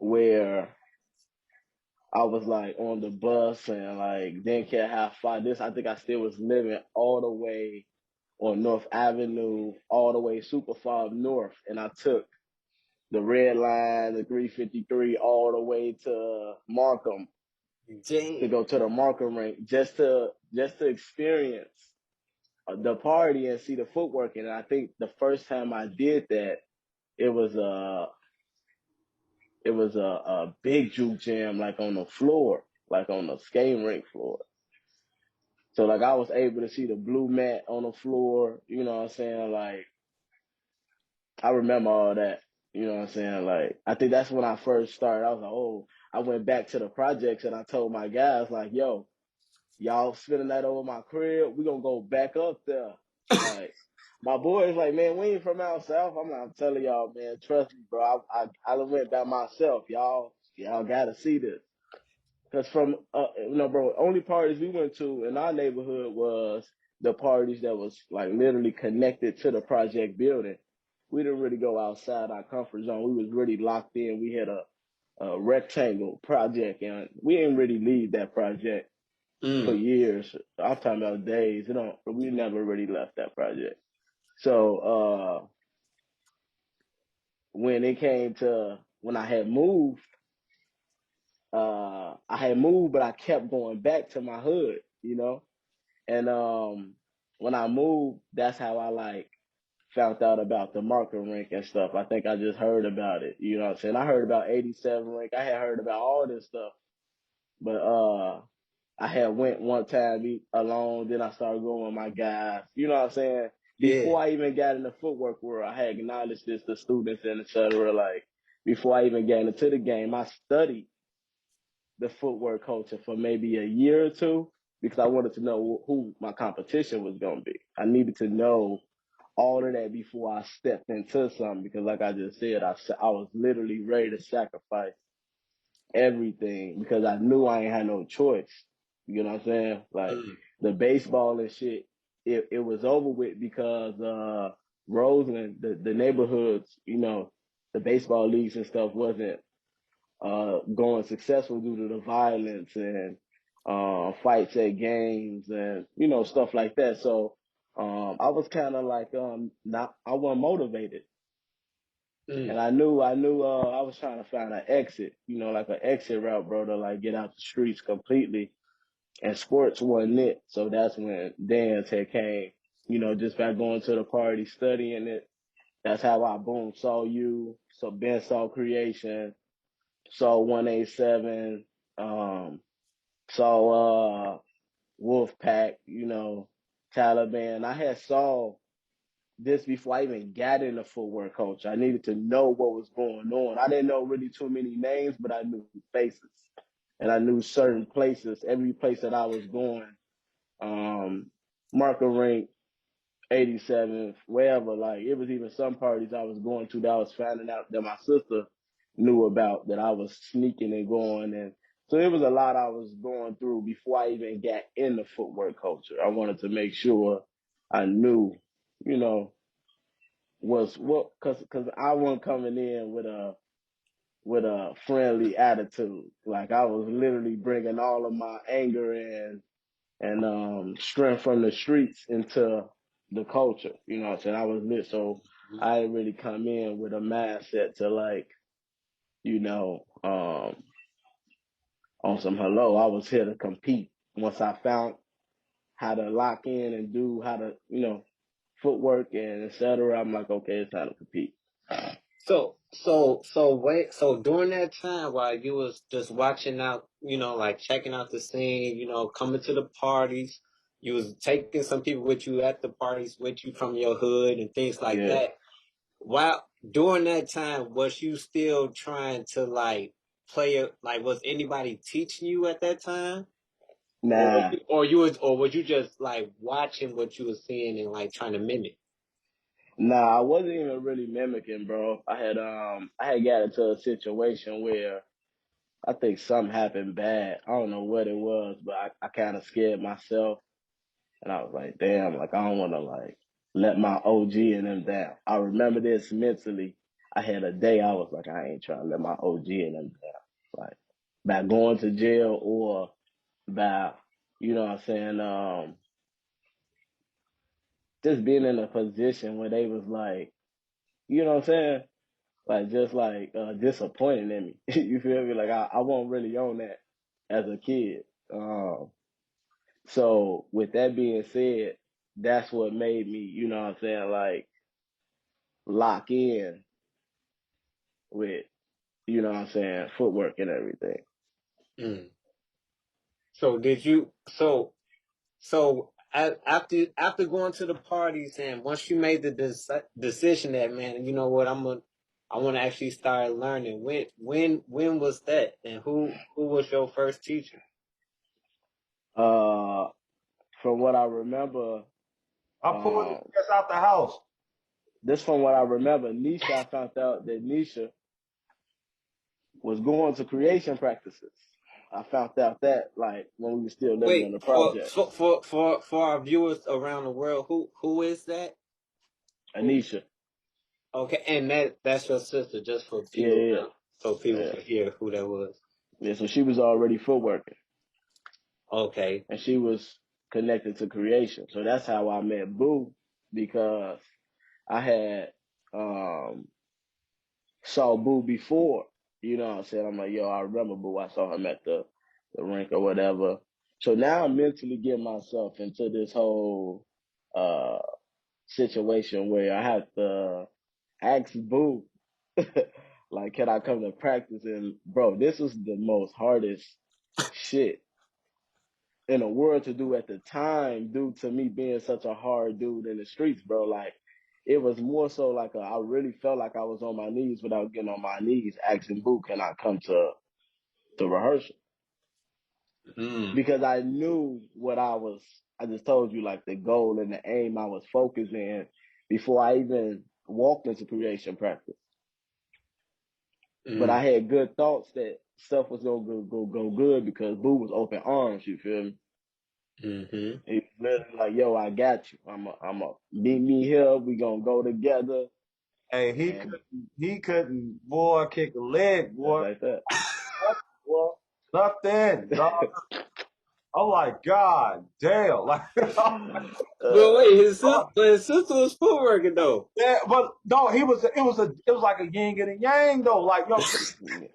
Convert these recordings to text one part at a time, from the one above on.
where I was like on the bus and like didn't care how far this. I think I still was living all the way on North Avenue, all the way super far up north, and I took the red line, the 353, all the way to Markham to Damn. go to the Markham rink just to experience the party and see the footwork. And I think the first time I did that, it was a a big juke jam like on the floor, like on the skating rink floor. So like I was able to see the blue mat on the floor, you know what I'm saying? Like I remember all that, you know what I'm saying? Like I think that's when I first started. I was like, oh, I went back to the projects and I told my guys like, yo, y'all spending that over my crib, we gonna go back up there. Like my boys like, man, we ain't from out south. I'm telling y'all, man, trust me, bro. I went by myself. Y'all gotta see this. Cause from bro, only parties we went to in our neighborhood was the parties that was like literally connected to the project building. We didn't really go outside our comfort zone. We was really locked in. We had a rectangle project, and we didn't really leave that project for Mm. years. I'm talking about days. We never really left that project. So when it came to when I had moved, but I kept going back to my hood, you know. And when I moved, that's how I like found out about the marker rink and stuff. I think I just heard about it. You know what I'm saying? I heard about 87 rink. I had heard about all this stuff, but I had went one time alone. Then I started going with my guys. You know what I'm saying? Yeah. Before I even got in the footwork world, I had acknowledged this to students and etc. Like before I even got into the game, I studied the footwork culture for maybe a year or two because I wanted to know who my competition was going to be. I needed to know all of that before I stepped into something because, like I just said, I was literally ready to sacrifice everything because I knew I ain't had no choice. You know what I'm saying? Like Mm. the baseball and shit, it was over with because Roseland, the neighborhoods, you know, the baseball leagues and stuff wasn't going successful due to the violence and fights at games and you know stuff like that. So I was kind of like not I wasn't motivated, and Mm. I knew I was trying to find an exit, you know, like an exit route, bro, to like get out the streets completely. And sports wasn't it, so that's when dance had came. You know, just by going to the party, studying it. That's how I boom saw you. So Ben saw creation saw 187, saw Wolfpack, you know, Taliban. I had saw this before I even got in the footwear culture. I needed to know what was going on. I didn't know really too many names, but I knew faces. And I knew certain places, every place that I was going, Marker Rink, 87th, wherever. Like it was even some parties I was going to that I was finding out that my sister knew about that I was sneaking and going, and so it was a lot I was going through before I even got in the footwork culture. I wanted to make sure I knew, you know, was what because I wasn't coming in with a friendly attitude. Like I was literally bringing all of my anger and strength from the streets into the culture. You know what I'm saying? I was lit, so I didn't really come in with a mindset to like, you know, on some hello. I was here to compete. Once I found how to lock in and do how to, you know, footwork and etc. I'm like, okay, it's time to compete. So during that time while you was just watching out, you know, like checking out the scene, you know, coming to the parties, you was taking some people with you at the parties with you from your hood and things like Yeah. that. While during that time, was you still trying to like play it? Like, was anybody teaching you at that time, Nah, or was you just like watching what you were seeing and like trying to mimic? nah, I wasn't even really mimicking, bro. I had got into a situation where I think something happened bad. I don't know what it was, but I kind of scared myself. And I was like, damn, like I don't want to like let my OG and them down. I remember this mentally. I had a day I was like, I ain't trying to let my OG in them down. Like by going to jail or by, you know what I'm saying, just being in a position where they was like, you know what I'm saying? Like just like disappointing in me. You feel me? Like I wasn't really on that as a kid. So with that being said, that's what made me, you know what I'm saying, like lock in with, you know what I'm saying, footwork and everything. Mm. So did you? After going to the parties and once you made the decision that, man, you know what, I want to actually start learning. When was that, and who was your first teacher? Uh, from what I remember, I pulled his um, ass out the house. this from what I remember, Nisha, I found out that Nisha was going to creation practices. I found out that like when we were still living in Wait, the project. for our viewers around the world, who is that? Who? Anisha. Okay, and that's your sister, just for Yeah, people, yeah, so people yeah. could hear who that was. Yeah, so she was already footworking Okay. and she was connected to creation. So that's how I met Boo because I had saw Boo before. You know what I'm saying? I'm like, yo, I remember Boo. I saw him at the rink or whatever. So now I'm mentally getting myself into this whole uh situation where I have to ask Boo, like, can I come to practice? And bro, this was the most hardest shit in the world to do at the time due to me being such a hard dude in the streets, bro. Like, it was more so like I really felt like I was on my knees without getting on my knees, asking Boo, can I come to the rehearsal? Mm, Because I knew what I just told you, like the goal and the aim I was focused in before I even walked into creation practice. But I mm, had good thoughts that stuff was gonna go good because Boo was open arms, you feel me? mm-hmm. He was literally like, yo, I got you. I'm a meet me here. We gonna go together. Hey, And he couldn't, boy, kick a leg, just boy. like that. Nothing, boy. Nothing, dog. I'm like, God damn. Like, But uh, wait, his sister was footworking though. yeah, but no, it was like a yin and a yang though. Like, you know what I'm saying?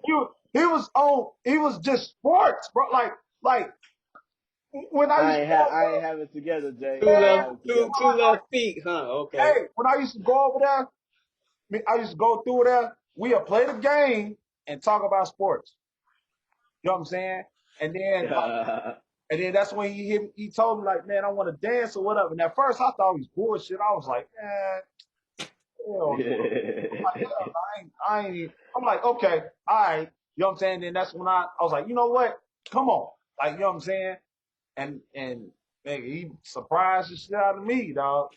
He was just sports, bro. Like when I used to go, I ain't have it together, Jay. Two I ain't left, have it two together. two left feet, huh? Okay. hey, when I used to go over there, I used to go through there. We'd play the game and talk about sports. You know what I'm saying? And then like, and then that's when he told me like, man, I want to dance or whatever. And at first I thought he was bullshit. I was like, man, hell no. Like, hell no, I ain't. I'm like, okay, all right. You know what I'm saying? Then that's when I was like, you know what? Come on. Like, you know what I'm saying? And nigga, he surprised the shit out of me, dog.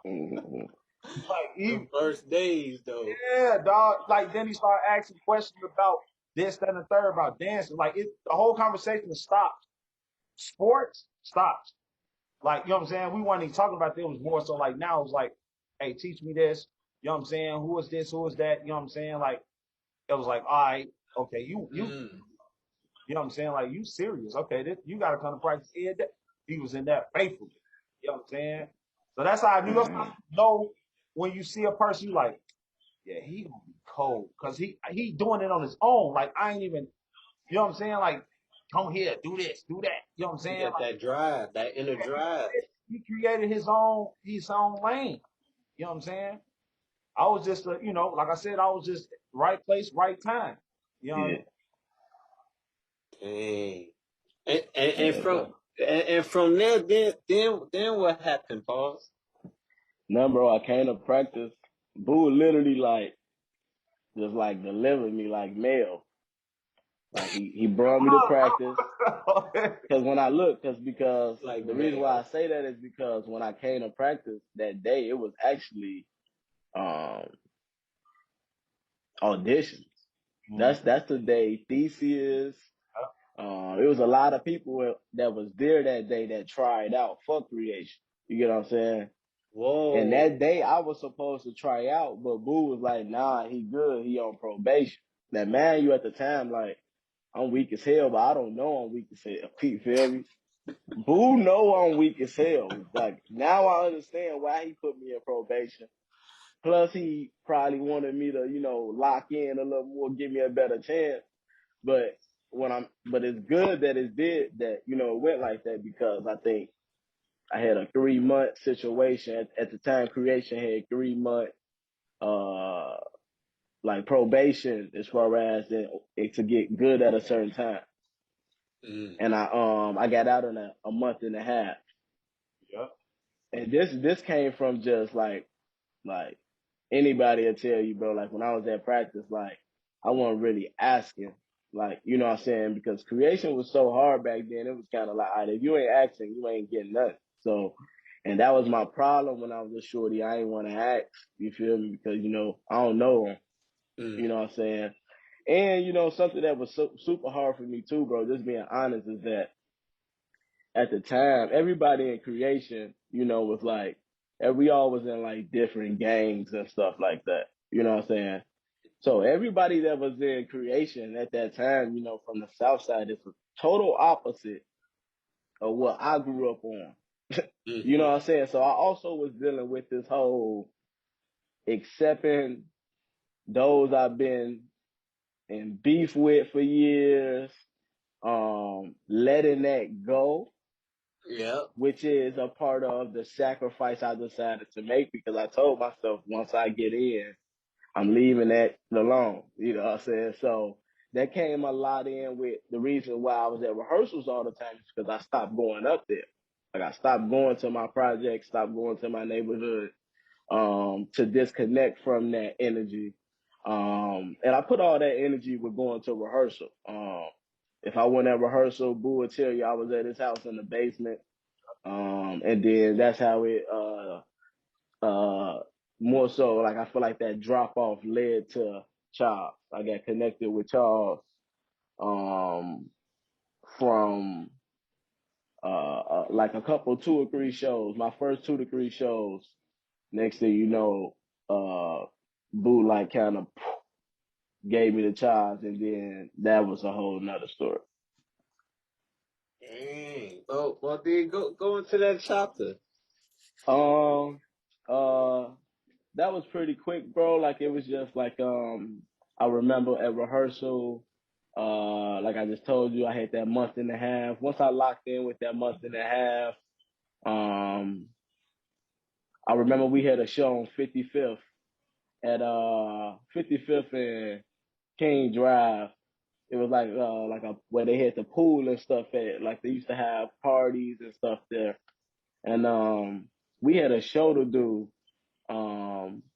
Like The he, first days though. yeah, dog. Like then he started asking questions about this, that, and the third about dancing. Like the whole conversation stopped. Sports stopped. Like, you know what I'm saying? We weren't even talking about that. It was more so like now it's like, hey, teach me this. You know what I'm saying? Who is this? Who is that? You know what I'm saying? Like it was like, all right, okay, Mm, you know what I'm saying? Like you serious? Okay, you got to come to practice every day. He was in that faithfully. You know what I'm saying? So that's how I knew. That's how you know when you see a person, you like, yeah, he gonna be cold because he doing it on his own. Like I ain't even, you know what I'm saying? Like come here, do this, do that. You know what I'm he saying? got Like that drive, that inner drive. he created his own lane. You know what I'm saying? I was just, you know, like I said, I was just right place, right time. You know what I Yeah, mean? Dang. And yeah, from bro. and from there, then what happened, Pauls? No, bro, I came to practice. Boo literally like just like delivered me like mail. Like he brought me to practice. Because when I look, because Like the reason why I male. say that is because when I came to practice that day, it was actually um auditions. Mm. That's the day Theseus. It was a lot of people that was there that day that tried out for creation. You get what I'm saying? And that Whoa. day I was supposed to try out, but Boo was like, nah, he good. He on probation. That man, you at the time, like, I'm weak as hell, but I don't know I'm weak as hell. You feel me? Boo know I'm weak as hell. Like, now I understand why he put me in probation. Plus, he probably wanted me to, lock in a little more, give me a better chance. But but it's good that it did that, it went like that because I think I had a 3 month situation at the time. Creation had 3 month, uh, like probation as far as to get good at a certain time. Mm. And I got out in a month and a half. Yep. And this came from just like anybody will tell you, bro, like when I was at practice, like I wasn't really asking, like, you know what I'm saying? Because creation was so hard back then, it was kind of like, all right, if you ain't asking, you ain't getting nothing. So, and that was my problem when I was a shorty. I ain't want to ask, you feel me? Because, I don't know them, Mm. you know what I'm saying? And, something that was super hard for me too, bro, just being honest, is that at the time, everybody in creation, was like, and we all was in like different gangs and stuff like that. You know what I'm saying? So everybody that was in creation at that time, from the south side, is a total opposite of what I grew up on. You know Mm-hmm. what I'm saying? So I also was dealing with this whole accepting those I've been in beef with for years, letting that go, Yep. which is a part of the sacrifice I decided to make because I told myself once I get in, I'm leaving that alone. You know what I'm saying? So that came a lot in with the reason why I was at rehearsals all the time is because I stopped going up there. Like I stopped going to my project, stopped going to my neighborhood, to disconnect from that energy. And I put all that energy with going to rehearsal. If I went at rehearsal, Boo would tell you I was at his house in the basement. And then that's how it uh more so like I feel like that drop off led to Charles. I got connected with Charles um from like a couple 2 or 3 shows. My first 2 to 3 shows. Next thing you know, Boo like kind of gave me the Charles, and then that was a whole nother story. Dang. Well, then go into that chapter. Um uh that was pretty quick, bro. Like it was just like I remember at rehearsal, like I just told you, I had that month and a half. Once I locked in with that month and a half, um, I remember we had a show on 55th at 55th and King Drive. It was like a where they had the pool and stuff at. Like they used to have parties and stuff there. And we had a show to do.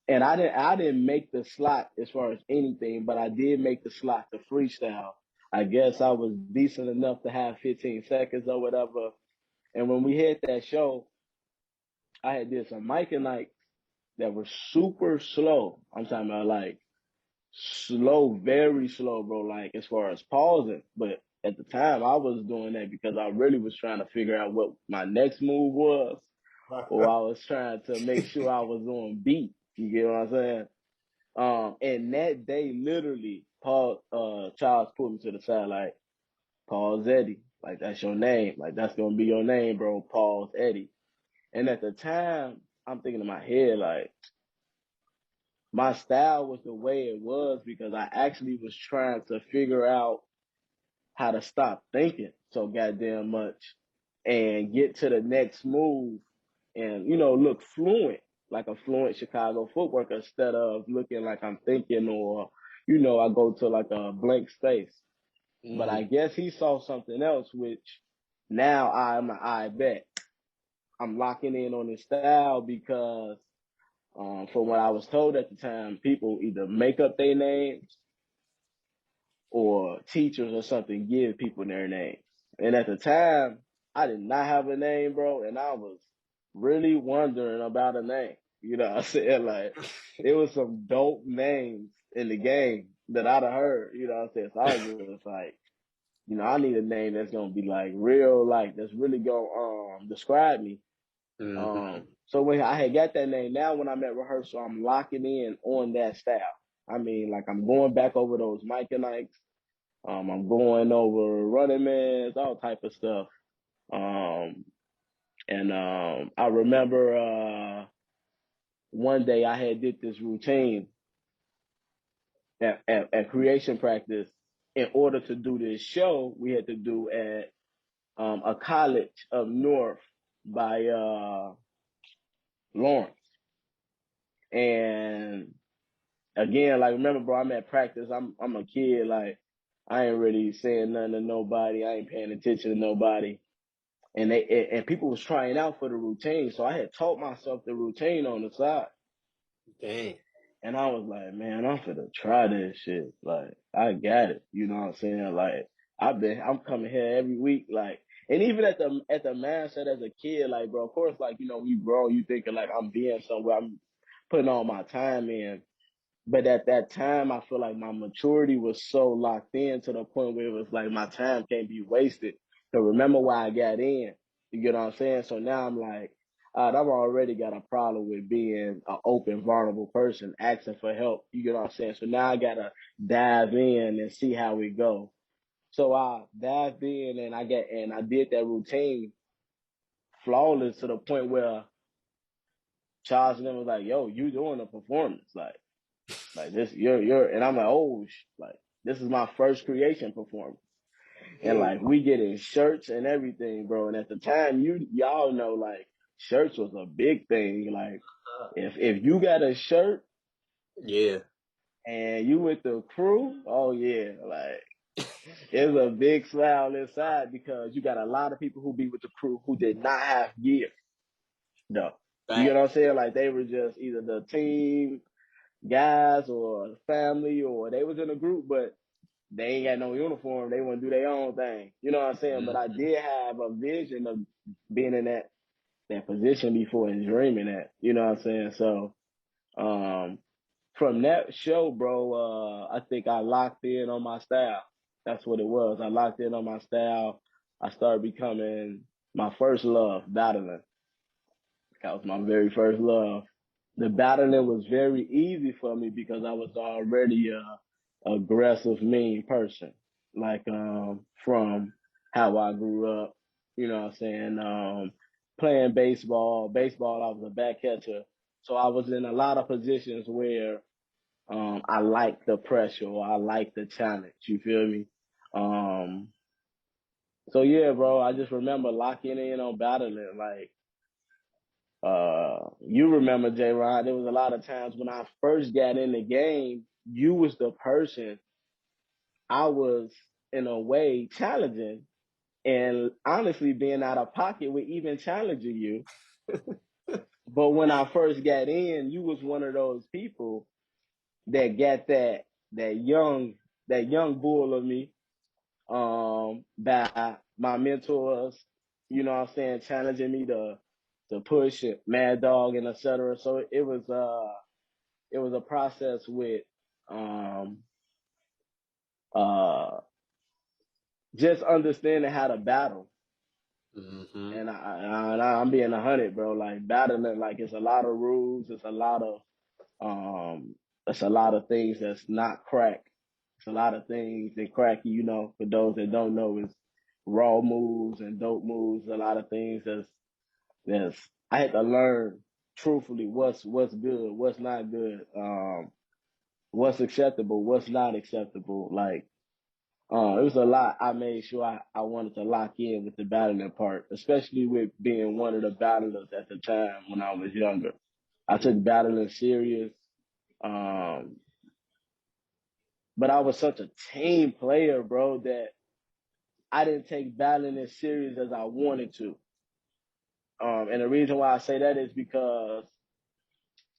And I didn't make the slot as far as anything, but I did make the slot to freestyle. I guess I was decent enough to have 15 seconds or whatever. And when we had that show, I had did some mic and nights that were super slow. I'm talking about like slow, very slow, bro. Like as far as pausing, but at the time I was doing that because I really was trying to figure out what my next move was, or I was trying to make sure I was on beat. You get what I'm saying? And that day, literally, Charles pulled me to the side, like, Paul's Eddie. Like, that's your name. Like, that's going to be your name, bro. Paul's Eddie. And at the time, I'm thinking in my head, like, my style was the way it was because I actually was trying to figure out how to stop thinking so goddamn much and get to the next move and, look fluent, like a fluent Chicago footworker instead of looking like I'm thinking or, I go to like a blank space. But I Mm. guess he saw something else, which now I bet I'm locking in on his style because, from what I was told at the time, people either make up their names or teachers or something give people their names. And at the time, I did not have a name, bro, and I was really wondering about a name. You know what I'm saying? Like, there was some dope names in the game that I'd have heard, you know what I'm saying? So I was just like, I need a name that's gonna be like real, like that's really gonna describe me. Mm-hmm. So when I had got that name, now when I'm at rehearsal, I'm locking in on that style. I mean, like I'm going back over those Mike and Ikes. I'm going over running mans, all type of stuff. Um, and I remember one day I had did this routine at creation practice. In order to do this show, we had to do at a college up north by Lawrence. And again, like remember, bro, I'm at practice. I'm a kid. Like I ain't really saying nothing to nobody. I ain't paying attention to nobody. And people was trying out for the routine, so I had taught myself the routine on the side. Dang. And I was like, man, I'm finna try this shit. Like, I got it. You know what I'm saying? Like, I'm coming here every week. Like, and even at the mindset as a kid, like, bro, of course, like, you know, when you grow, you thinking like I'm being somewhere, I'm putting all my time in. But at that time, I feel like my maturity was so locked in to the point where it was like my time can't be wasted. To remember why I got in. You get what I'm saying? So now I'm like, I've already got a problem with being an open, vulnerable person, asking for help. You get what I'm saying? So now I gotta dive in and see how we go. So I dived in and I did that routine flawless to the point where Charles and them was like, "Yo, you doing a performance like this? You're," and I'm like, "Oh, like this is my first creation performance." And Mm. like we getting shirts and everything, bro. And at the time, y'all know like shirts was a big thing. Like if you got a shirt Yeah. and you with the crew, oh yeah, like it's a big smile inside because you got a lot of people who be with the crew who did not have gear. No, you get Right. what I'm saying? Like they were just either the team guys or family or they was in a group, but they ain't got no uniform. They want to do their own thing. You know what I'm saying? But I Mm-hmm. did have a vision of being in that position before and dreaming that. You know what I'm saying? So um, from that show, bro, I think I locked in on my style. That's what it was. I locked in on my style. I started becoming my first love, battling. That was my very first love. The battling was very easy for me because I was already a aggressive, mean person. Like from how I grew up, you know what I'm saying? Playing baseball. Baseball, I was a back catcher. So I was in a lot of positions where I like the pressure or I like the challenge. You feel me? Um, so yeah, bro, I just remember locking in on battling. Like, you remember J Rod, there was a lot of times when I first got in the game, you was the person I was in a way challenging and honestly being out of pocket with even challenging you. But when I first got in, you was one of those people that got that young that young bull of me by my mentors, you know what I'm saying, challenging me to push it, Mad Dog and etc. So it was a process with um uh just understanding how to battle. Mm-hmm. And I'm being 100, bro. Like battling, like it's a lot of rules, um it's a lot of things that's not crack. It's a lot of things that cracky, you know, for those that don't know, is raw moves and dope moves, a lot of things that's I had to learn truthfully what's good, what's not good, what's acceptable, what's not acceptable. Like it was a lot I made sure I wanted to lock in with the battling part, especially with being one of the battlers at the time when I was younger. I took battling serious. Um, but I was such a team player, bro, that I didn't take battling as serious as I wanted to. And the reason why I say that is because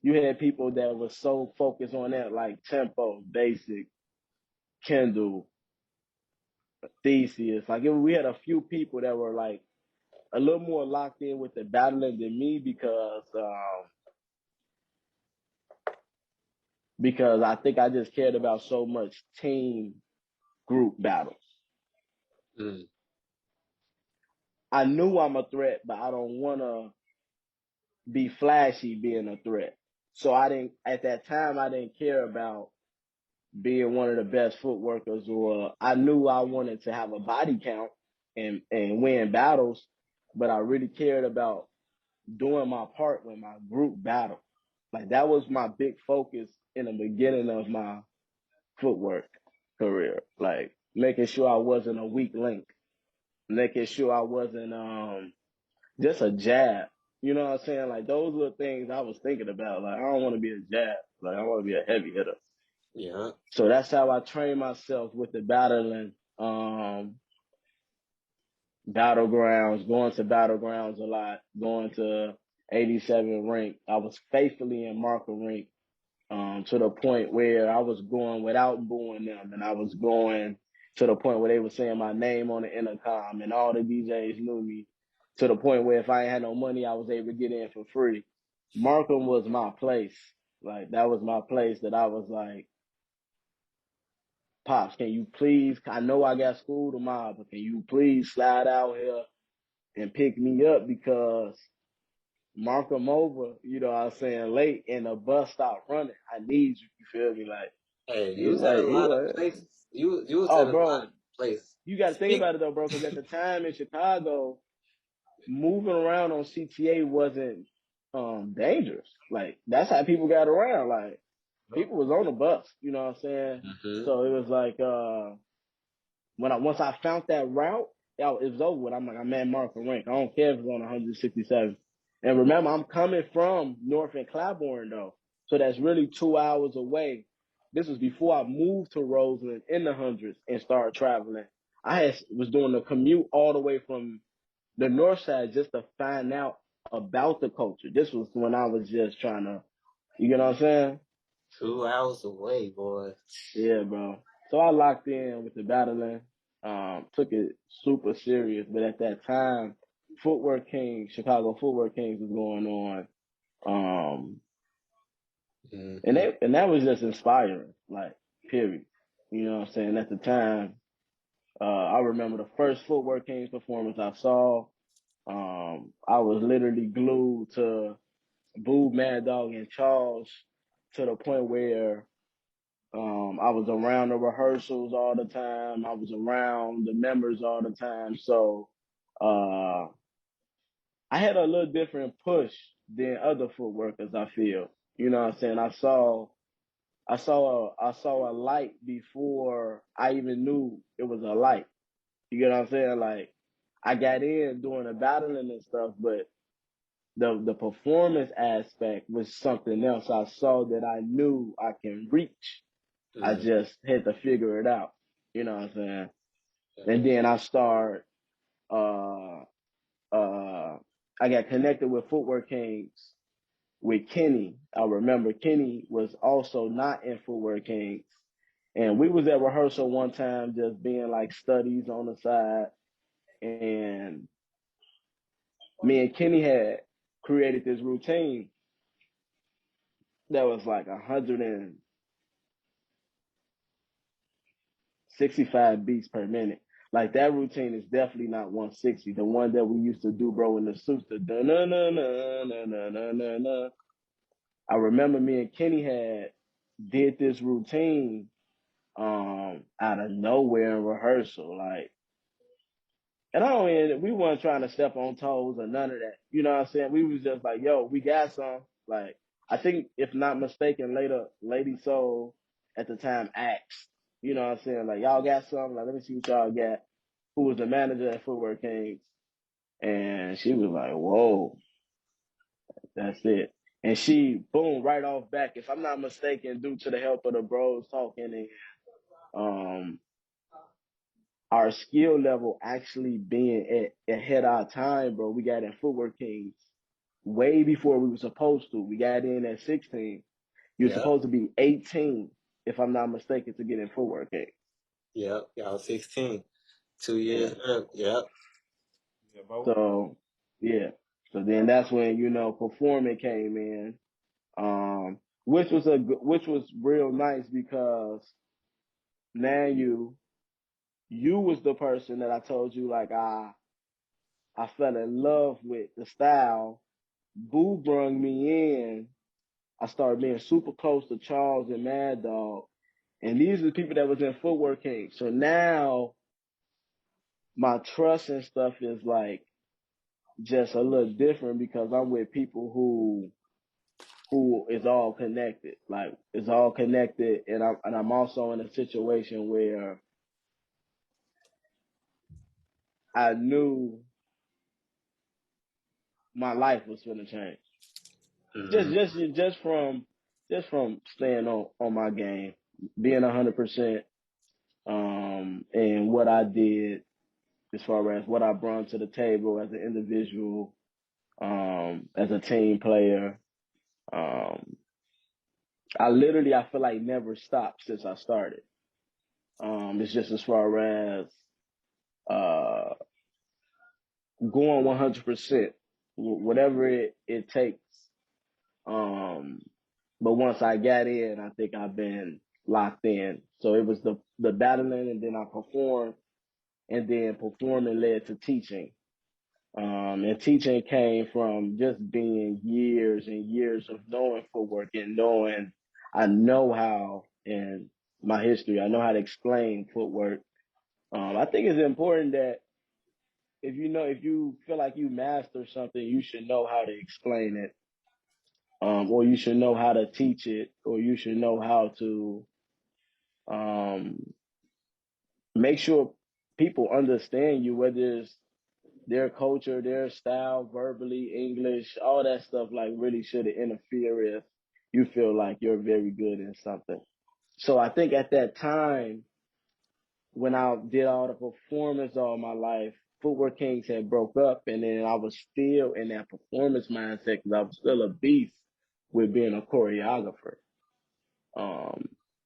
you had people that were so focused on that, like Tempo, Basic, Kendall, Theseus. Like we had a few people that were like a little more locked in with the battling than me because I think I just cared about so much team group battles. Mm. I knew I'm a threat, but I don't want to be flashy being a threat. So I didn't at that time I didn't care about being one of the best footworkers, or I knew I wanted to have a body count and win battles, but I really cared about doing my part when my group battle. Like that was my big focus in the beginning of my footwork career. Like making sure I wasn't a weak link, making sure I wasn't just a jab. You know what I'm saying? Like those were things I was thinking about. Like I don't want to be a jab. Like I want to be a heavy hitter. Yeah. So that's how I train myself with the battling, battlegrounds, going to battlegrounds a lot, going to 87 rink. I was faithfully in marker rink, to the point where I was going without booing them, and I was going to the point where they were saying my name on the intercom, and all the DJs knew me. To the point where if I ain't had no money, I was able to get in for free. Markham was my place. Like that was my place that I was like, Pops, can you please? I know I got school tomorrow, but can you please slide out here and pick me up because Markham over, you know what I'm saying, late and the bus stopped running. I need you. You feel me? Like Hey, you he was at a he lot of like, places. You was oh, at a lot bro, of places. you got to think Speak. about it though, bro, because at the time in Chicago, moving around on CTA wasn't dangerous. Like that's how people got around. Like people was on the bus. You know what I'm saying? Mm-hmm. So it was like once I found that route, it was over with. I'm like, I'm at Markham Rank. I don't care if it's on 167. And remember, I'm coming from North and Claiborne though, so that's really 2 hours away. This was before I moved to Roseland in the hundreds and started traveling. Was doing the commute all the way from the north side just to find out about the culture. This was when I was just trying to, you get what I'm saying? 2 hours away, boy. Yeah, bro. So I locked in with the battling, took it super serious. But at that time, Chicago Footwork Kings was going on. Mm-hmm. And that was just inspiring, like, period. You know what I'm saying? At the time, I remember the first Footwork Kings performance I saw. I was literally glued to Boo, Mad Dog, and Charles to the point where I was around the rehearsals all the time. I was around the members all the time. So uh, I had a little different push than other footworkers, I feel. You know what I'm saying? I saw a light before I even knew it was a light. You get what I'm saying? Like I got in doing the battling and stuff, but the performance aspect was something else. I saw that I knew I can reach. I Mm-hmm. just had to figure it out. You know what I'm saying? And then uh I got connected with Footwork Kings with Kenny. I remember Kenny was also not in Footwork Kings. And we was at rehearsal one time just being like studies on the side. And me and Kenny had created this routine that was like 165 beats per minute. Like that routine is definitely not 160. The one that we used to do, bro, in the suits, the da na na na na na na na na. I remember me and Kenny had did this routine out of nowhere in rehearsal. Like, and I don't mean we weren't trying to step on toes or none of that. You know what I'm saying? We was just like, yo, we got some. Like, I think if not mistaken, later Lady Soul at the time asked, you know what I'm saying? Like, y'all got something? Like, let me see what y'all got. Who was the manager at Footwork Kings? And she was like, whoa, that's it. And she, boom, right off back, if I'm not mistaken, due to the help of the bros talking and um, our skill level actually being ahead of our time, bro, we got in Footwork Kings way before we were supposed to. We got in at 16. You're Yep. supposed to be 18, if I'm not mistaken, to get in Footwork Kings. Yep. Y'all 16. 2 Yeah. years early. Yep. Yeah, bro. So, yeah. So then that's when, you know, performing came in. Which was real nice because now you was the person that I told you like I fell in love with the style Boo brung me in, I started being super close to Charles and Mad Dog. And these are the people that was in Footwork King. So now my trust and stuff is like just a little different because I'm with people who is all connected. Like it's all connected, and I'm also in a situation where I knew my life was going to change. Mm-hmm. Just from staying on my game, being 100%, and what I did as far as what I brought to the table as an individual, as a team player. Um, I feel like never stopped since I started. It's just as far as uh, going 100%, whatever it takes. Um, but once I got in, I think I've been locked in. So it was the battling, and then I performed, and then performing led to teaching. And teaching came from just being years and years of knowing footwork and knowing I know how in my history, I know how to explain footwork. I think it's important that if you feel like you master something, you should know how to explain it, or you should know how to teach it, or you should know how to um, make sure people understand you, whether it's their culture, their style, verbally, English, all that stuff like really shouldn't interfere if you feel like you're very good in something. So I think at that time when I did all the performance all my life, Footwork Kings had broke up, and then I was still in that performance mindset because I was still a beast with being a choreographer. Um,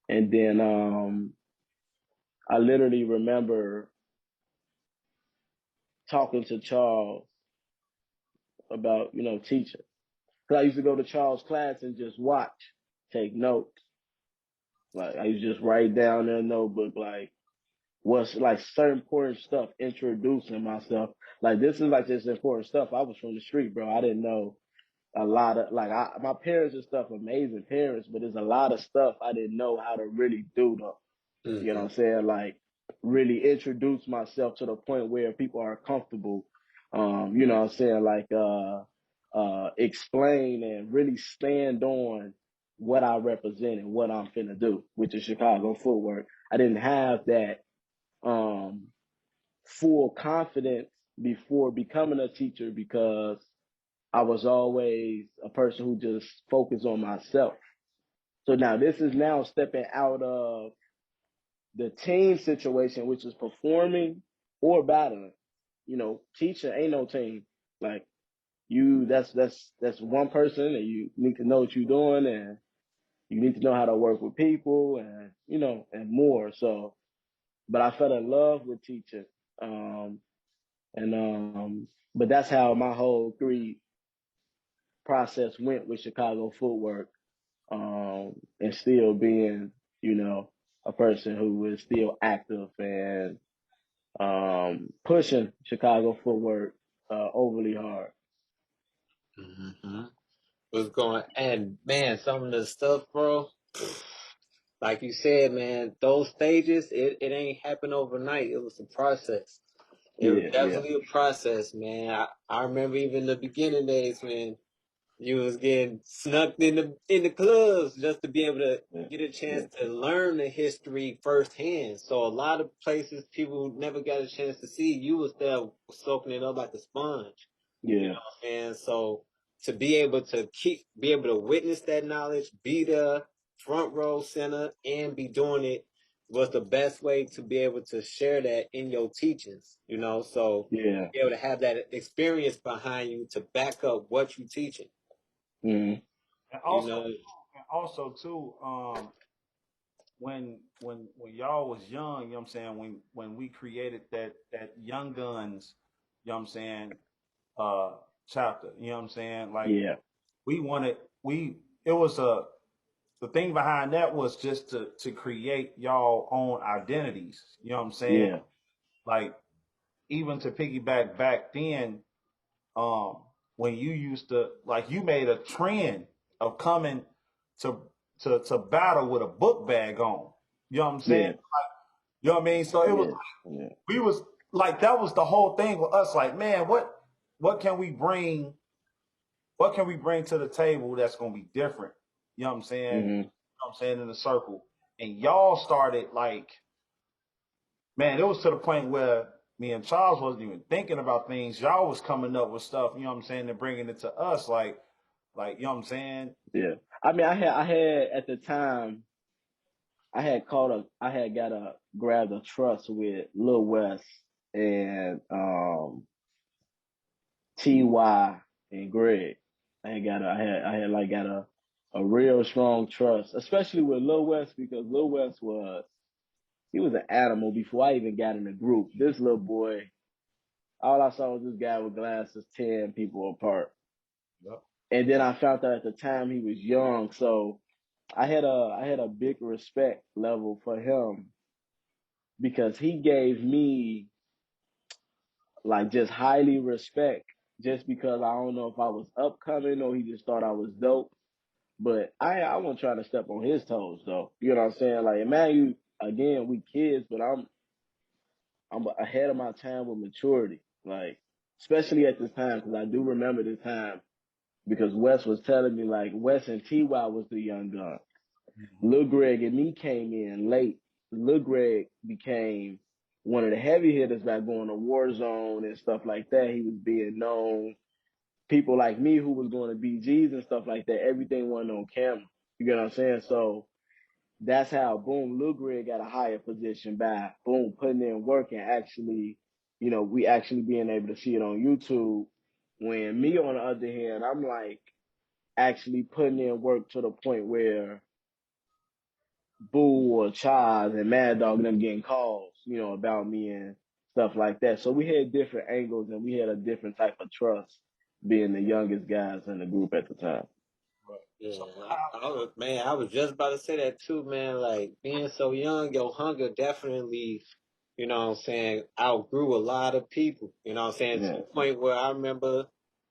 and then I literally remember talking to Charles about teaching. Cause I used to go to Charles' class and just watch, take notes. Like I used to just write down in a notebook, like what's like certain important stuff, introducing myself. Like this is like this important stuff. I was from the street, bro. I didn't know a lot of my parents and stuff, amazing parents, but there's a lot of stuff I didn't know how to really do though. You know Mm-hmm. what I'm saying? Like really introduce myself to the point where people are comfortable. You know what I'm saying? Like explain and really stand on what I represent and what I'm finna do, which is Chicago footwork. I didn't have that um full confidence before becoming a teacher because I was always a person who just focused on myself. So now this is now stepping out of the team situation, which is performing or battling. Teaching ain't no team. Like that's one person, and you need to know what you're doing, and you need to know how to work with people, and and more. So, but I fell in love with teaching, um, and but that's how my whole three process went with Chicago footwork, and still being, a person who is still active and pushing Chicago footwork overly hard. Mm-hmm. Was going, and man, some of the stuff, bro. Like you said, man, those stages, it ain't happened overnight. It was a process. It was Yeah, yeah, definitely a process, man. I remember even the beginning days when you was getting snuck in the clubs just to be able to yeah, get a yeah, chance to learn the history firsthand. So a lot of places people never got a chance to see, you was there soaking it up like a sponge. You know yeah, what I'm saying? So to be able to be able to witness that knowledge, be the front row center, and be doing it was the best way to be able to share that in your teachings. So yeah. be able to have that experience behind you to back up what you teaching. Mm-hmm. And You also, know. too, when y'all was young, you know what I'm saying, when we created that Young Guns, you know what I'm saying, uh chapter, you know what I'm saying? Like Yeah, we wanted we it was the thing behind that was just to create y'all own identities, you know what I'm saying? yeah, Like even to piggyback back then, um when you used to like you made a trend of coming to to battle with a book bag on. You know what I'm saying? Yeah. You know what I mean? So it was Yeah. Yeah. we was like that was the whole thing with us. Like, man, what can we bring? What can we bring to the table that's gonna be different? You know what I'm saying? You know Hmm. what I'm saying in the circle. And y'all started like, man, it was to the point where me and Charles wasn't even thinking about things. Y'all was coming up with stuff, you know what I'm saying, and bringing it to us. Like, you know what I'm saying? Yeah. I mean, I had at the time, I had got a grabbed a trust with Lil West and Ty and Greg. I had like got a real strong trust, especially with Lil West because Lil West he was an animal before I even got in the group. This little boy, all I saw was this guy with glasses 10 people apart. Yep. And then I found out at the time he was young, so I had a big respect level for him because he gave me like just highly respect just because I don't know if I was upcoming or he just thought I was dope. But I wasn't trying to step on his toes though. You know what I'm saying? Like man, you again, we kids, but I'm ahead of my time with maturity. Like especially at this time, because I do remember the time because Wes was telling me like Wes and Ty was the young gun. Mhm. Lil Greg and me came in late. Lil Greg became one of the heavy hitters by going to Warzone and stuff like that. He was being known. People like me who was going to BGs and stuff like that, everything wasn't on camera. You get what I'm saying? So that's how boom, Lil Greg got a higher position by boom, putting in work and actually, we actually being able to see it on YouTube. When me on the other hand, I'm like actually putting in work to the point where Boo or Chaz and Mad Dog and them getting calls, about me and stuff like that. So we had different angles and we had a different type of trust being the youngest guys in the group at the time. Right. Yeah, So how I was just about to say that too, man. Like being so young, your hunger definitely, you know what I'm saying, outgrew a lot of people. You know what I'm saying? To Yeah. the point where I remember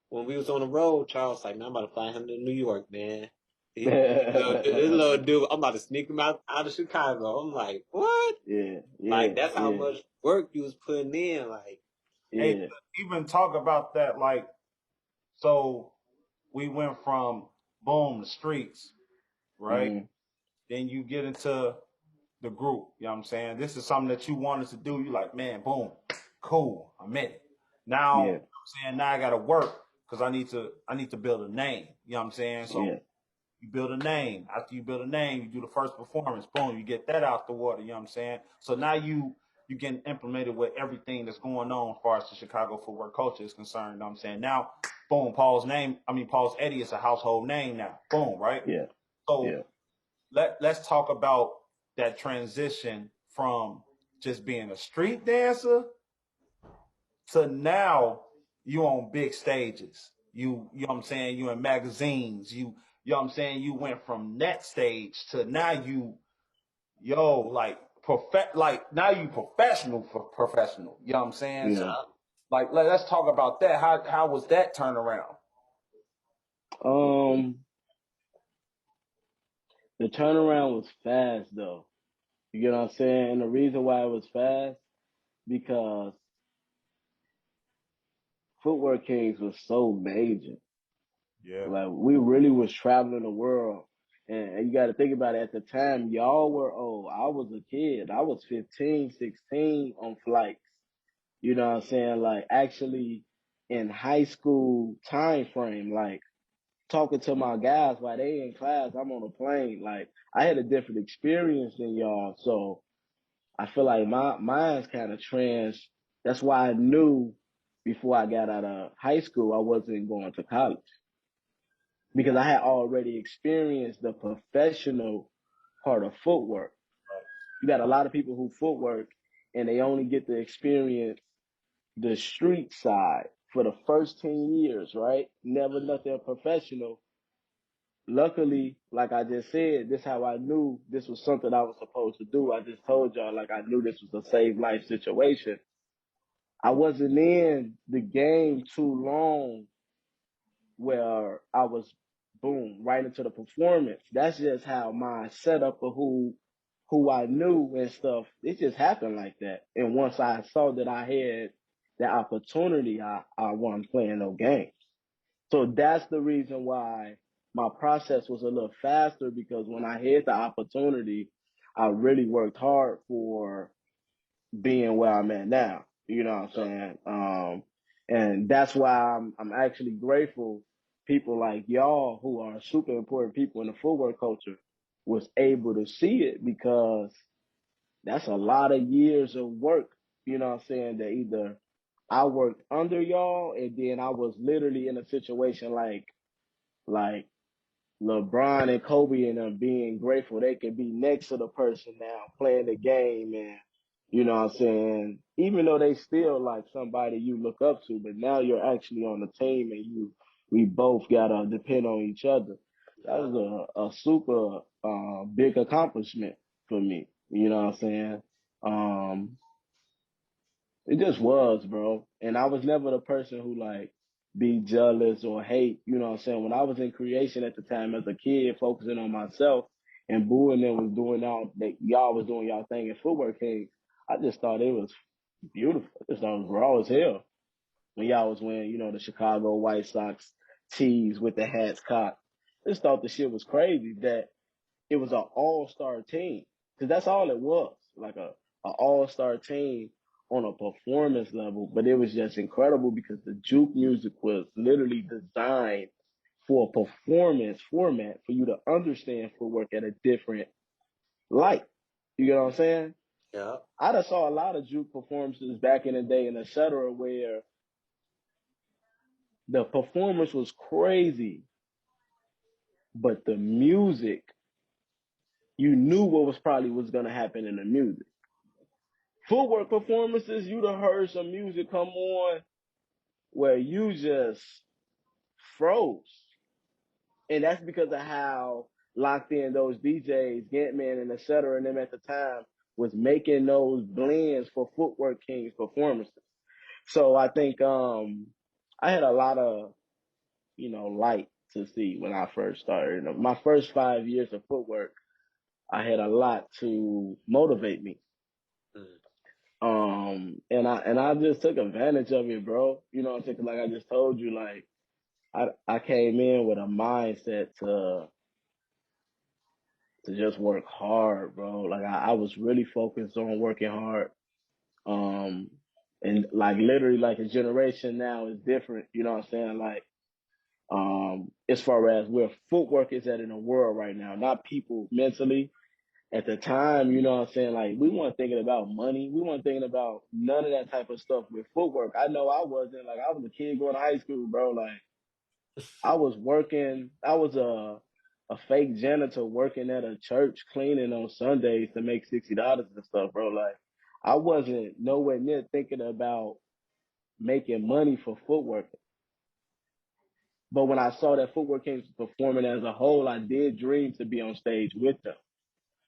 when we was on the road, Charles like, man, I'm about to fly him to New York, man. This little dude, I'm about to sneak him out of Chicago. I'm like, what? Yeah, Like yeah, that's how yeah, much work you was putting in. Like, hey, yeah. even talk about that, like, so we went from boom the streets, right? Hmm. Then you get into the group. You know what I'm saying? This is something that you wanted to do. You like, man, boom, cool, I'm in it. Now, you know Yeah, what I'm saying, now I gotta work because I need to build a name. You know what I'm saying? So yeah, you build a name. After you build a name, you do the first performance, boom, you get that out the water, you know what I'm saying? So now you getting implemented with everything that's going on as far as the Chicago footwork culture is concerned. You know what I'm saying? Now, boom, Paul's Eddie is a household name now. Boom, right? yeah, So yeah. let's talk about that transition from just being a street dancer to now you on big stages. You know what I'm saying, you in magazines, you know what I'm saying, you went from that stage to now like like now you professional for professional. You know what I'm saying? So Yeah. like let's talk about that. How was that turnaround? Um, the turnaround was fast though. You get what I'm saying? And the reason why it was fast because Footwork Kings was so major. Yeah. Like we really was traveling the world. And you got to think about it. At the time, y'all were old. I was a kid. I was 15, 16 on flights. You know what I'm saying? Like actually in high school time frame, like talking to my guys while they in class, I'm on a plane. Like I had a different experience than y'all. So I feel like mine's kind of trans. That's why I knew before I got out of high school, I wasn't going to college because I had already experienced the professional part of footwork. You got a lot of people who footwork and they only get to experience the street side for the first 10 years, right? Never nothing professional. Luckily, like I just said, this how I knew this was something I was supposed to do. I just told y'all like I knew this was a save life situation. I wasn't in the game too long where I was boom right into the performance. That's just how my setup of who I knew and stuff. It just happened like that. And once I saw that I had the opportunity, I wasn't playing no games. So that's the reason why my process was a little faster, because when I had the opportunity, I really worked hard for being where I'm at now. You know what I'm saying? And that's why I'm actually grateful people like y'all, who are super important people in the footwork culture, was able to see it, because that's a lot of years of work, you know what I'm saying, that either I worked under y'all, and then I was literally in a situation like LeBron and Kobe and them, being grateful they could be next to the person now playing the game, and you know what I'm saying, even though they still like somebody you look up to, but now you're actually on the team, and we both gotta depend on each other. That Yeah. was a super big accomplishment for me. You know what I'm saying? Um, it just was, bro. And I was never the person who like be jealous or hate, you know what I'm saying? When I was in creation at the time as a kid, focusing on myself, and Boo and them was doing all that, y'all was doing y'all thing in Footwork Kings, I just thought it was beautiful. I just thought it was raw as hell. When y'all was wearing, you know, the Chicago White Sox tees with the hats cocked. I just thought the shit was crazy that it was an all-star team, because that's all it was, like a all-star team on a performance level. But it was just incredible because the juke music was literally designed for a performance format for you to understand footwork at a different light. You get what I'm saying? Yeah. I just saw a lot of juke performances back in the day and et cetera, where the performance was crazy, but the music, you knew what was going to happen in the music. Footwork performances, you'd have heard some music come on where you just froze. And that's because of how locked in those DJs, Gantman and et cetera, and them at the time was making those blends for Footwork Kings performances. So I think I had a lot of, you know, light to see when I first started. My first 5 years of footwork, I had a lot to motivate me. Mm. And I just took advantage of it, bro. You know what I'm saying? 'Cause like I just told you, like I came in with a mindset to just work hard, bro. Like I was really focused on working hard. Um, and like literally, like a generation now is different. You know what I'm saying? Like as far as where footwork is at in the world right now, not people mentally. At the time, you know what I'm saying? Like, we weren't thinking about money. We weren't thinking about none of that type of stuff with footwork. I know I wasn't. Like, I was a kid going to high school, bro. Like, I was working. I was a fake janitor working at a church cleaning on Sundays to make $60 and stuff, bro. Like, I wasn't nowhere near thinking about making money for footwork. But when I saw that Footwork Kings performing as a whole, I did dream to be on stage with them.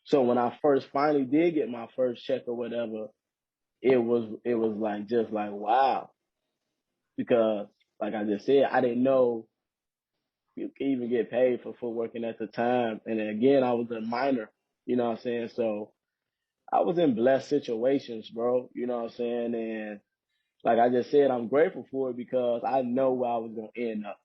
So when I first finally did get my first check or whatever, it was like just like wow. Because like I just said, I didn't know you could even get paid for footworking at the time. And then again, I was a minor, you know what I'm saying? So I was in blessed situations, bro. You know what I'm saying? And like I just said, I'm grateful for it because I know where I was gonna end up.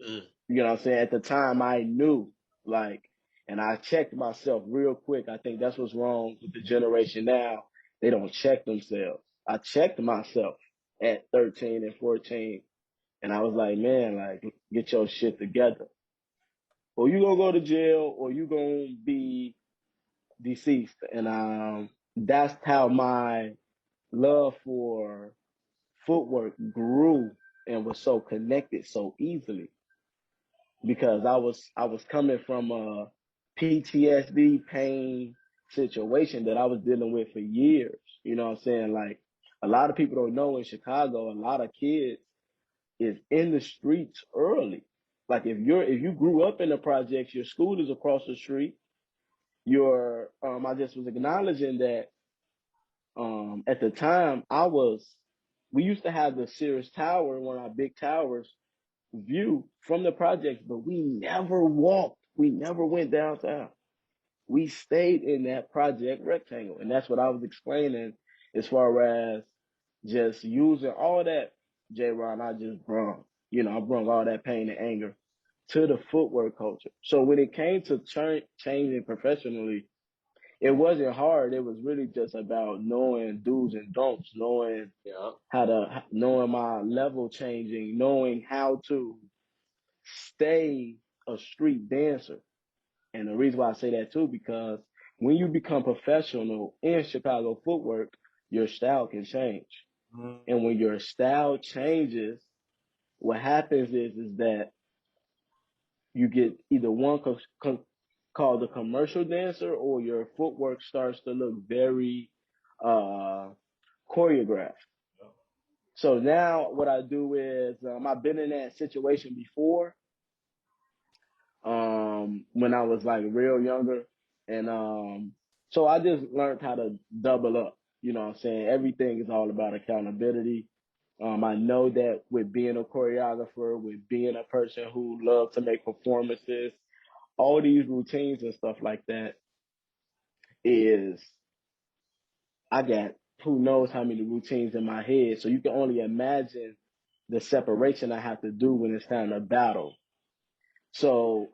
Mm. You know what I'm saying? At the time I knew, like, and I checked myself real quick. I think that's what's wrong with the generation now. They don't check themselves. I checked myself at 13 and 14, and I was like, man, like, get your shit together. Or you gonna go to jail, or you gonna be deceased. And that's how my love for footwork grew and was so connected so easily, because I was coming from a PTSD pain situation that I was dealing with for years. You know what I'm saying? Like, a lot of people don't know, in Chicago, a lot of kids is in the streets early. Like, if you grew up in the projects, your school is across the street. Your I just was acknowledging that at the time we used to have the Sears Tower, one of our big towers, view from the projects, but we never walked. We never went downtown. We stayed in that project rectangle. And that's what I was explaining as far as just using all that, J-Ron, I just brung. I brung all that pain and anger to the footwork culture. So when it came to changing professionally, it wasn't hard. It was really just about knowing do's and don'ts, knowing knowing my level changing, knowing how to stay a street dancer. And the reason why I say that too, because when you become professional in Chicago footwork, your style can change. Mm-hmm. And when your style changes, what happens is that you get either one called a commercial dancer, or your footwork starts to look very choreographed. So now what I do is I've been in that situation before when I was like real younger. And so I just learned how to double up. You know what I'm saying? Everything is all about accountability. I know that with being a choreographer, with being a person who loves to make performances, all these routines and stuff like that is, I got who knows how many routines in my head. So you can only imagine the separation I have to do when it's time to battle. So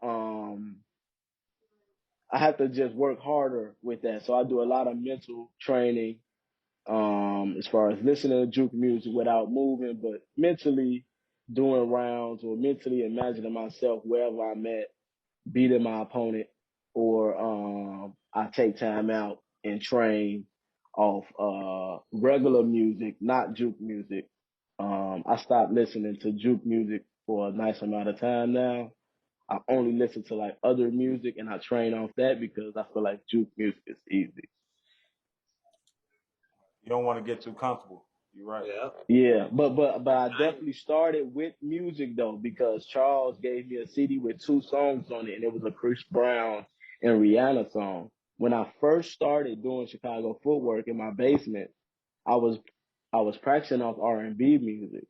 I have to just work harder with that. So I do a lot of mental training as far as listening to juke music without moving, but mentally doing rounds or mentally imagining myself wherever I'm at, beating my opponent, or I take time out and train off regular music, not juke music. I stopped listening to juke music for a nice amount of time now. I only listen to like other music and I train off that because I feel like juke music is easy. You don't want to get too comfortable. You're right. Yeah. Yeah, but I definitely started with music though, because Charles gave me a CD with 2 songs on it, and it was a Chris Brown and Rihanna song. When I first started doing Chicago footwork in my basement, I was I was practicing off R&B music.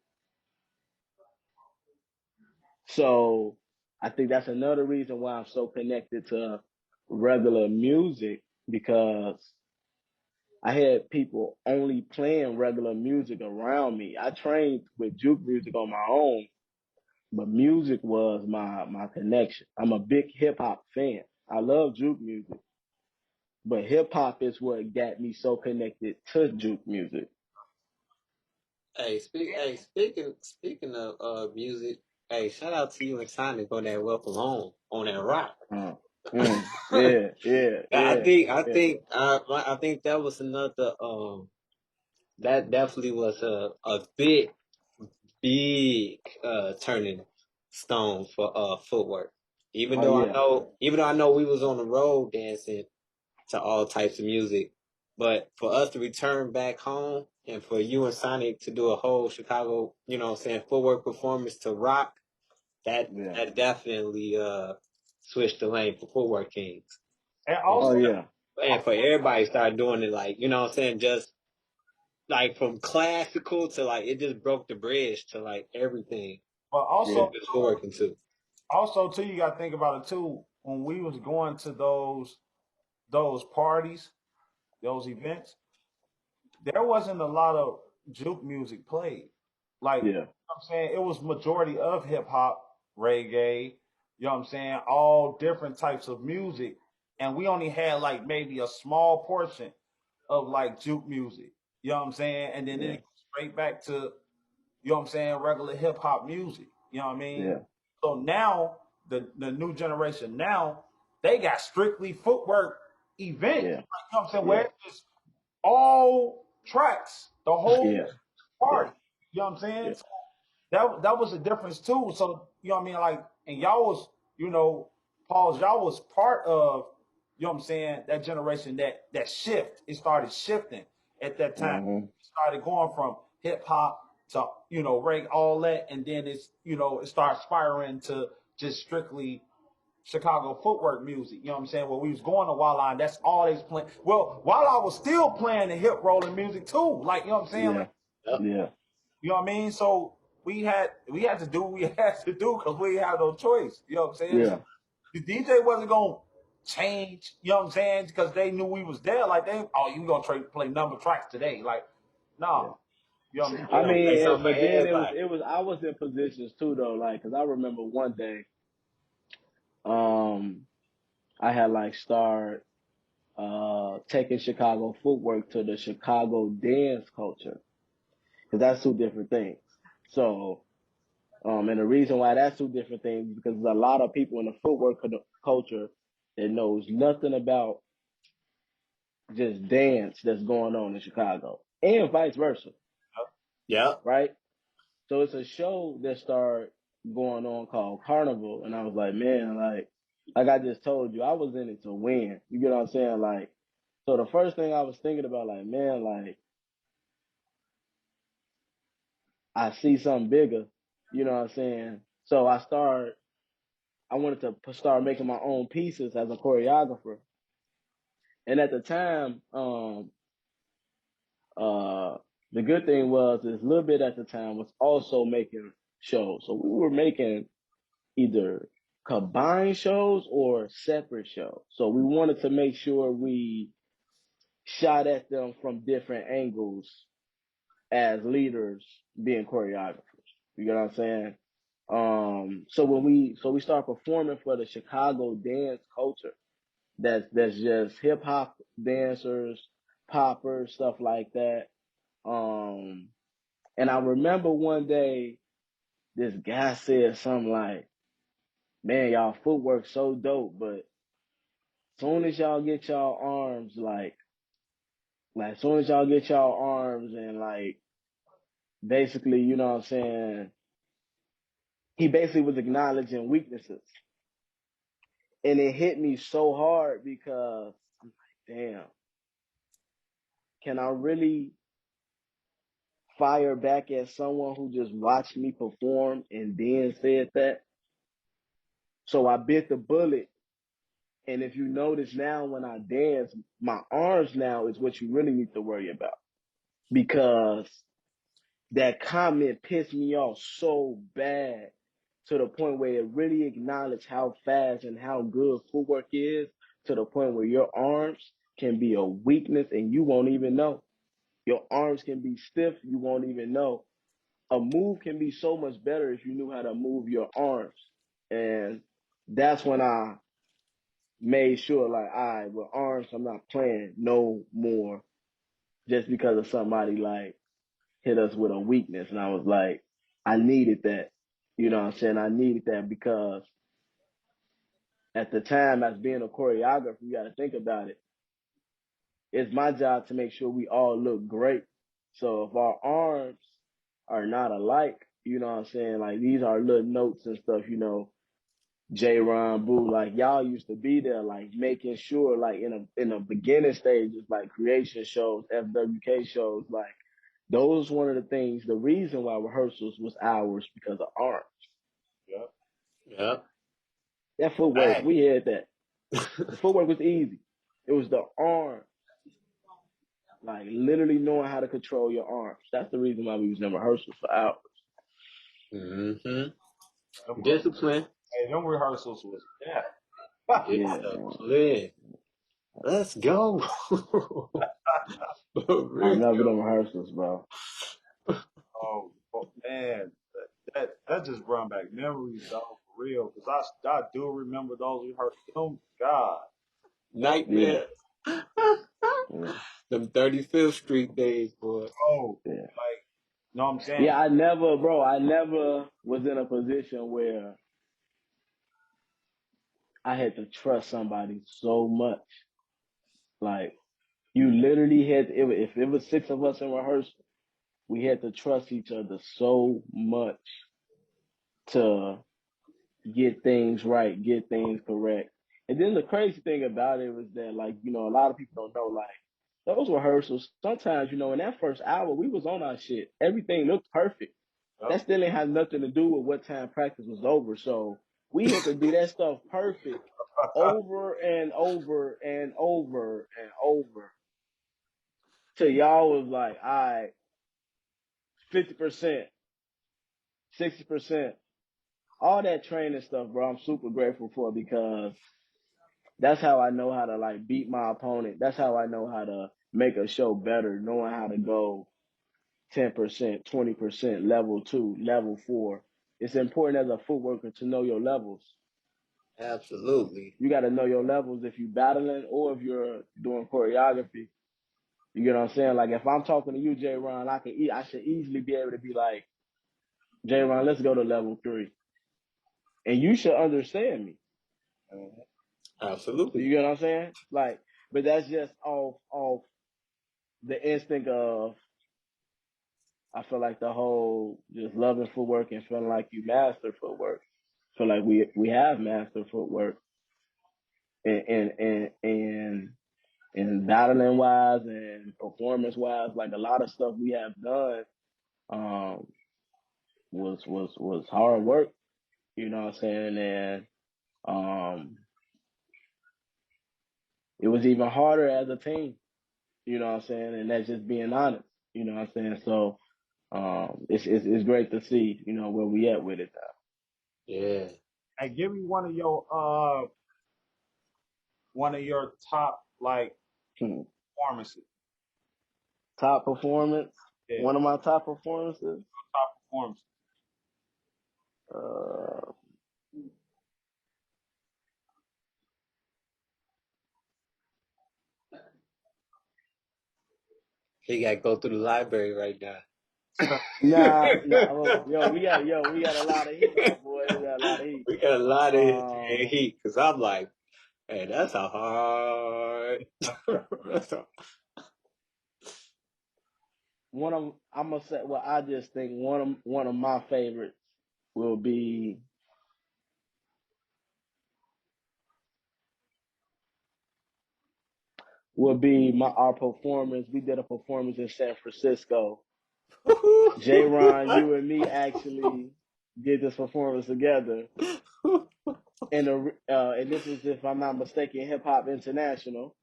So I think that's another reason why I'm so connected to regular music, because I had people only playing regular music around me. I trained with juke music on my own, but music was my connection. I'm a big hip hop fan. I love juke music, but hip hop is what got me so connected to juke music. Speaking of music, hey, shout out to you and Sonic on that Welcome Home on that rock. Uh, yeah, yeah, I yeah, think I yeah, think I think that was another that definitely was a big turning stone for footwork. oh yeah, Even though I know we was on the road dancing to all types of music, but for us to return back home and for you and Sonic to do a whole Chicago, you know what I'm saying, footwork performance to rock, yeah, that definitely switched the lane for footwork kings. And oh also, yeah, And for everybody to start doing it like, you know what I'm saying, just like from classical to like it just broke the bridge to like everything but yeah, it's working too. also too, you got to think about it too. When we was going to those parties, those events, there wasn't a lot of juke music played. Like, you know yeah, what I'm saying, it was majority of hip hop, reggae, you know what I'm saying, all different types of music. And we only had like maybe a small portion of like juke music. You know what I'm saying? And then yeah, it goes straight back to, you know what I'm saying, regular hip hop music. You know what I mean? yeah, So now the new generation now, they got strictly footwork events. Like, yeah, you know what I'm saying? Where yeah, it's just all tracks, the whole yeah, yeah, party. You know what I'm saying? yeah. So that was the difference too. So you know what I mean? Like, and y'all was, you know, Paul's, y'all was part of, you know what I'm saying, that generation, that shift. It started shifting at that time. Mm-hmm. It started going from hip hop to, you know, reggae, all that, and then it's, you know, it started spiraling to just strictly Chicago footwork music. You know what I'm saying? Well, we was going to Wildline, that's all they was playing. Well, while I was still playing the hip rolling music too. Like, you know what I'm saying? Yeah, Like, Yep. yeah, you know what I mean? So we had to do what we had to do because we had no choice. You know what I'm saying? Yeah. So the DJ wasn't gonna change. You know what I'm saying? Because they knew we was there. Like you gonna play number tracks today? Like, Yeah. nah. You know what I'm They I saying? gonna play mean, something for but then everybody. I was in positions too though, like, cause I remember one day, I had like started taking Chicago footwork to the Chicago dance culture, because that's two different things. So, and the reason why that's two different things is because there's a lot of people in the footwork culture that knows nothing about just dance that's going on in Chicago, and vice versa, Yep. right? So it's a show that started going on called Carnival, and I was like, man, like I just told you, I was in it to win. You get what I'm saying? Like, so the first thing I was thinking about, like, man, like I see something bigger. You know what I'm saying? So I wanted to start making my own pieces as a choreographer. And at the time, uh, the good thing was is a little bit at the time was also making shows. So we were making either combined shows or separate shows. So we wanted to make sure we shot at them from different angles as leaders being choreographers. You get what I'm saying? So we start performing for the Chicago dance culture. That's just hip hop dancers, poppers, stuff like that. And I remember one day this guy said something like, "Man, y'all footwork so dope, but soon as y'all get y'all arms like soon as y'all get y'all arms and like basically, you know what I'm saying, he basically was acknowledging weaknesses." And it hit me so hard because I'm like, damn, can I really fire back at someone who just watched me perform and then said that? So I bit the bullet. And if you notice now when I dance, my arms now is what you really need to worry about, because that comment pissed me off so bad to the point where it really acknowledged how fast and how good footwork is, to the point where your arms can be a weakness and you won't even know. Your arms can be stiff, you won't even know. A move can be so much better if you knew how to move your arms. And that's when I made sure, like, all right, with arms, I'm not playing no more just because of somebody like hit us with a weakness. And I was like, I needed that. You know what I'm saying? I needed that because at the time, as being a choreographer, you got to think about it. It's my job to make sure we all look great. So if our arms are not alike, you know what I'm saying? Like, these are little notes and stuff, you know, J. Ron Boo, like y'all used to be there, like making sure, like in a beginning stages, like creation shows, FWK shows, like those one of the things. The reason why rehearsals was hours because of art. Yeah. Yep. That footwork, Bang. we had that. The footwork was easy. It was the arm, like literally knowing how to control your arms. That's the reason why we was in rehearsals for hours. Mm-hmm. Them, Discipline. hey, them rehearsals was yeah. Yeah, man. Discipline. Let's go. For I real. remember them rehearsals, bro. Oh man, that just brought back memories, dog, for real. Because I do remember those rehearsals. Them, God, them, Yeah, Nightmare. yeah, Them 35th Street days, boy. oh, yeah. like, you know what I'm saying? Yeah, I never was in a position where I had to trust somebody so much. Like, you literally had, if it was six of us in rehearsal, we had to trust each other so much to get things right, get things correct. And then the crazy thing about it was that, like, you know, a lot of people don't know, like, those rehearsals, sometimes, you know, in that first hour, we was on our shit. Everything looked perfect. Yep. That still ain't have nothing to do with what time practice was over. So we had to do that stuff perfect over and over and over and over till y'all was like, all right, 50%. 60%. All that training stuff, bro, I'm super grateful for because that's how I know how to like beat my opponent. That's how I know how to make a show better, knowing how to go 10%, 20%, level 2, level 4. It's important as a footworker to know your levels. Absolutely. You got to know your levels if you're battling or if you're doing choreography. You get what I'm saying? Like if I'm talking to you, J. Ron, I should easily be able to be like, J. Ron, let's go to level 3, and you should understand me. Absolutely. You get what I'm saying? Like, but that's just off the instinct of I feel like the whole just loving footwork and feeling like you master footwork. I feel like we have mastered footwork and battling wise and performance wise, like a lot of stuff we have done um was hard work, you know what I'm saying? And um it was even harder as a team, you know what I'm saying? And that's just being honest, you know what I'm saying? So it's great to see, you know, where we at with it now. Yeah. Hey, give me one of your top like Hmm. performances. Top performance. Yeah, One of my top performances. top performances. Uh, He got to go through the library right now. nah. Well, we got a lot of heat, my boy. We got a lot of heat. We got a lot of Um, heat because I'm like, hey, that's a hard. I'm gonna say. Well, I just think one of my favorites will be our performance. We did a performance in San Francisco. J. Ron, you and me actually did this performance together. And this was, if I'm not mistaken, Hip Hop International.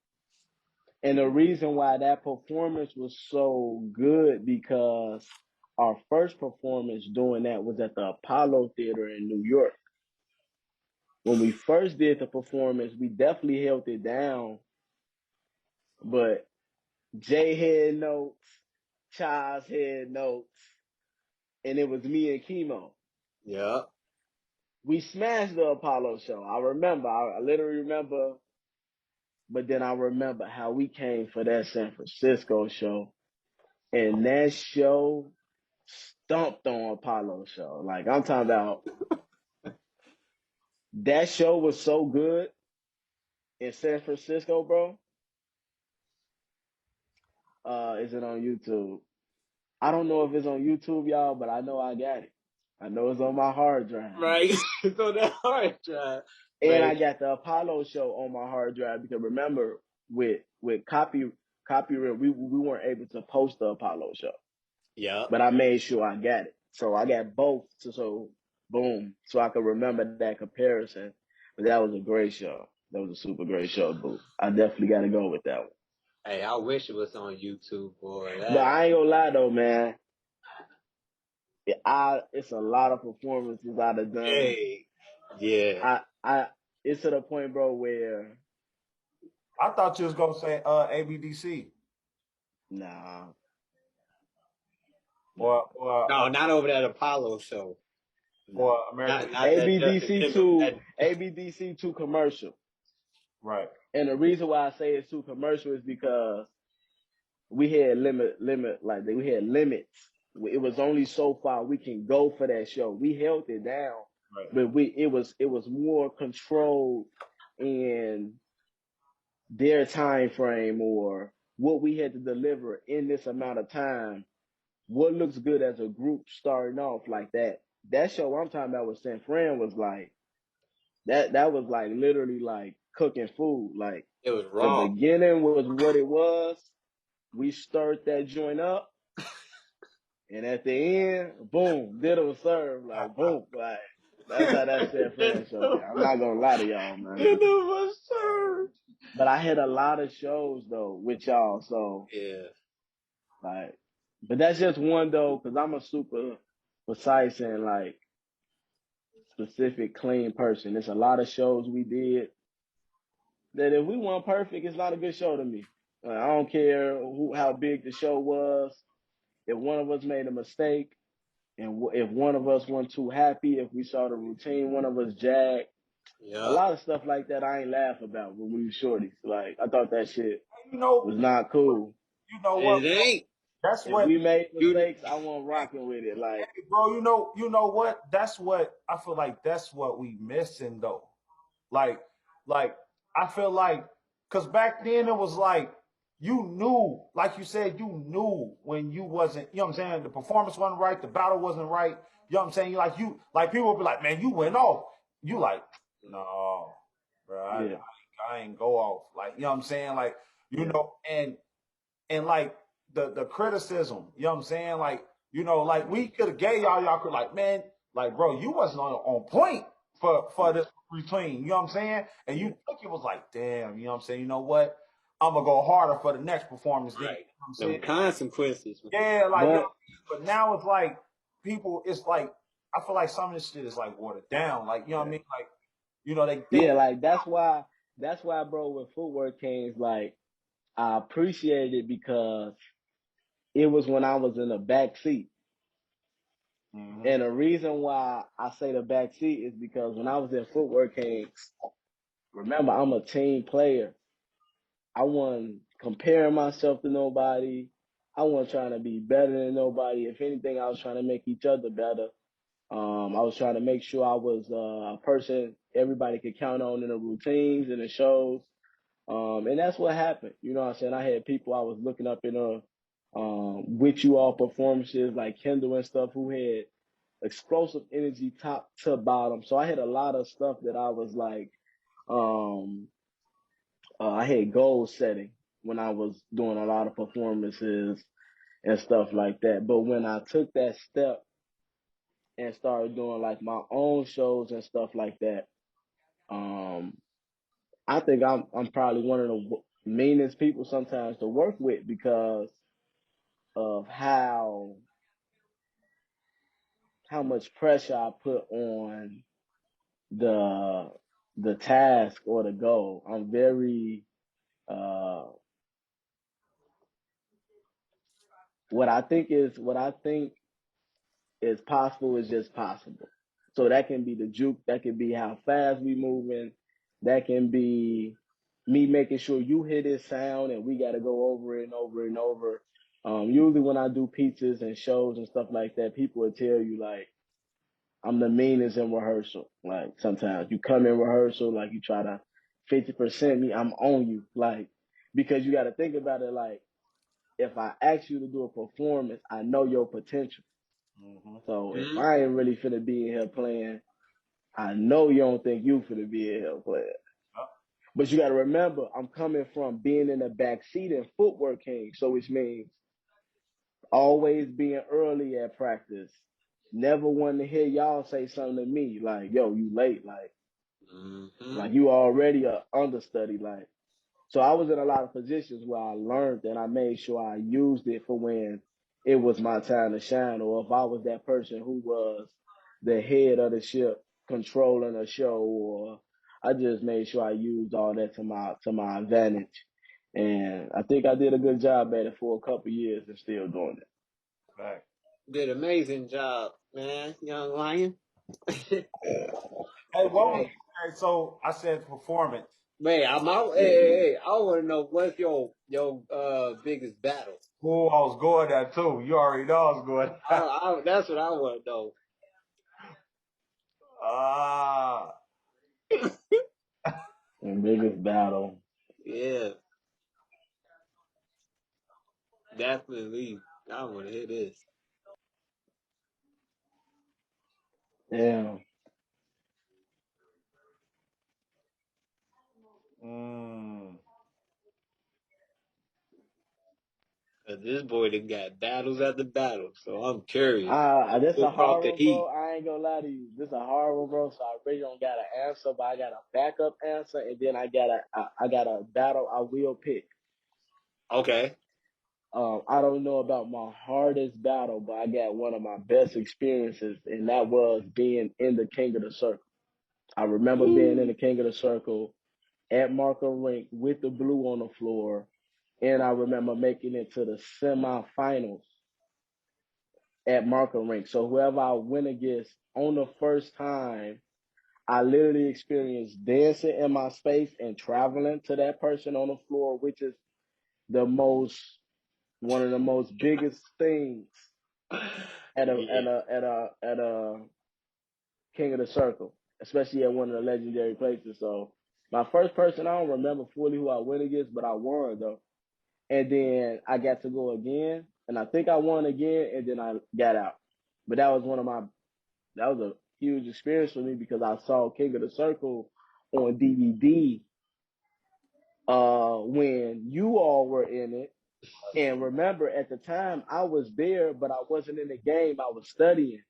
And the reason why that performance was so good because our first performance doing that was at the Apollo Theater in New York. When we first did the performance, we definitely held it down, but Jay had notes, Chaz had notes, and it was me and Chemo. Yeah. We smashed the Apollo show. I literally remember, but then I remember how we came for that San Francisco show. And that show stumped on Apollo show. Like I'm talking about that show was so good in San Francisco, bro. Is it on YouTube? I don't know if it's on YouTube, y'all, but I know I got it. I know it's on my hard drive. Right. So that hard drive. And Man. I got the Apollo show on my hard drive because remember with copyright we weren't able to post the Apollo show. Yeah. But I made sure I got it. So I got both. So boom. So I could remember that comparison. But that was a great show. That was a super great show, boo. I definitely got to go with that one. Hey, I wish it was on YouTube, boy. But I ain't gonna lie though, man. It's a lot of performances I'd have done. Hey. Yeah. It's to the point, bro, where I thought you was gonna say ABDC nah. or No, not over that Apollo show. or American. Not that Justin Timberlake. ABDC2 commercial. Right. And the reason why I say it's too commercial is because we had we had limits. It was only so far we can go for that show. We held it down, Right. but it was more controlled in their time frame or what we had to deliver in this amount of time. What looks good as a group starting off like that? That show I'm talking about with San Fran was like that was like literally like cooking food. Like It was the raw. beginning was what it was. We stirred that joint up. And at the end, boom, ditto serve, like boom, like that's how that San Fran show got. I'm not gonna lie to y'all, man. It was served. But I had a lot of shows though with y'all, so Yeah. like, but that's just one though, cause I'm a super. precise and like specific, clean person. There's a lot of shows we did that if we weren't perfect, it's not a good show to me. I don't care how big the show was. If one of us made a mistake, and if one of us wasn't too happy, if we saw the routine, one of us jagged, a Yeah. lot of stuff like that I ain't laugh about when we were shorties. Like I thought that shit You know, was not cool. you know what? It ain't. That's If what, we made You mistakes, I wasn't rocking with it. Like bro. You know what? That's what I feel like. That's what we missing though. Like, like I feel like, cause back then it was like you knew, like you said, you knew when you wasn't. You know what I'm saying? The performance wasn't right, the battle wasn't right. You know what I'm saying? Like people would be like, man, you went off. You like, no, bro, yeah, I ain't go off. Like, you know what I'm saying? Like, you yeah, know, and like the criticism, you know what I'm saying? Like, you know, like we could have gave y'all could like, man, like bro, you wasn't on point for this routine, you know what I'm saying? And you think it was like, damn, you know what I'm saying? You know what? I'm gonna go harder for the next performance then. You know right. what I'm Them saying? consequences. Yeah, like you know, but but now it's like people, it's like I feel like some of this shit is like watered down. Like, you know what I mean? Like, you know, they think yeah, like that's why, bro. With footwork Kings, like I appreciated it because it was when I was in the back seat. mm-hmm, And the reason why I say the back seat is because when I was in Footwork Kings, remember I'm a team player. I wasn't comparing myself to nobody. I wasn't trying to be better than nobody. If anything, I was trying to make each other better. I was trying to make sure I was a person everybody could count on in the routines and the shows. And that's what happened. You know what I'm saying? I had people I was looking up in with you all performances like Kendall and stuff who had explosive energy top to bottom. So I had a lot of stuff that I was like, um, I had goal setting when I was doing a lot of performances and stuff like that. But when I took that step and started doing like my own shows and stuff like that, um, I think I'm probably one of the meanest people sometimes to work with because of how much pressure I put on the the task or the goal. I'm very uh what I think is possible is just possible. So that can be the juke, that can be how fast we moving, that can be me making sure you hear this sound and we gotta go over it and over and over. Usually when I do pizzas and shows and stuff like that, people will tell you like I'm the meanest in rehearsal. Like sometimes you come in rehearsal, like you try to 50% me, I'm on you. Like, because you got to think about it like, if I ask you to do a performance, I know your potential. mm-hmm. So if Mm, I ain't really finna be in here playing, I know you don't think you finna be in here playing. Yep. But you got to remember, I'm coming from being in the back seat and footwork king. So which means always being early at practice. Never wanting to hear y'all say something to me like, yo, you late. mm-hmm. Like you already a understudy. Like, so I was in a lot of positions where I learned and I made sure I used it for when it was my time to shine, or if I was that person who was the head of the ship controlling a show, or I just made sure I used all that to my advantage. And I think I did a good job at it for a couple years and still doing it. Right. Did an amazing job, man, young lion. Hey, what was Hey, okay? So I said performance. man, I'm out. Hey, Yeah. hey, hey, I want to know what's your biggest battle. Oh, I was going that too. You already know I was going. That's what I want to know. Ah, And biggest battle. Yeah, definitely. I want to hear this. Yeah. 'Cause this boy done got battles after battles, so I'm curious. This a Who brought hard the one, bro. heat? I ain't gonna lie to you. This a hard one, bro. So I really don't got an answer, but I got a backup answer, and then I got a battle I will pick. Okay. I don't know about my hardest battle, but I got one of my best experiences, and that was being in the King of the Circle. I remember being in the King of the Circle at Marco Rink with the blue on the floor, and I remember making it to the semifinals at Marco Rink. So whoever I went against on the first time, I literally experienced dancing in my space and traveling to that person on the floor, which is the most one of the most biggest things at a Yeah. King of the Circle, especially at one of the legendary places. So my first person, I don't remember fully who I went against, but I won though. And then I got to go again, and I think I won again, and then I got out. But that was a huge experience for me because I saw King of the Circle on DVD when you all were in it. And remember, at the time, I was there, but I wasn't in the game. I was studying.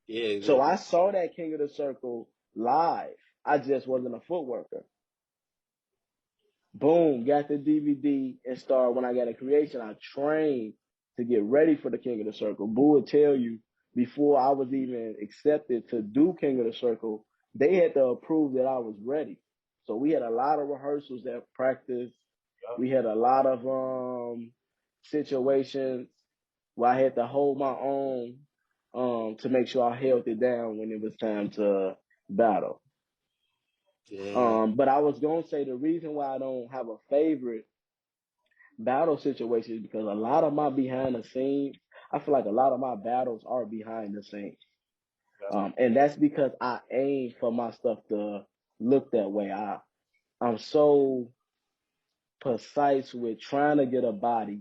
Yeah, So man. I saw that King of the Circle live. I just wasn't a footworker. Boom, got the DVD and started when I got a creation. I trained to get ready for the King of the Circle. Boo would tell you before I was even accepted to do King of the Circle, they had to approve that I was ready. So we had a lot of rehearsals at practice. Yep. We had a lot of situations where I had to hold my own to make sure I held it down when it was time to battle. Yeah. But I was gonna say the reason why I don't have a favorite battle situation is because a lot of my behind the scenes, I feel like a lot of my battles are behind the scenes. Yep. And that's because I aim for my stuff to look that way. I'm so precise with trying to get a body,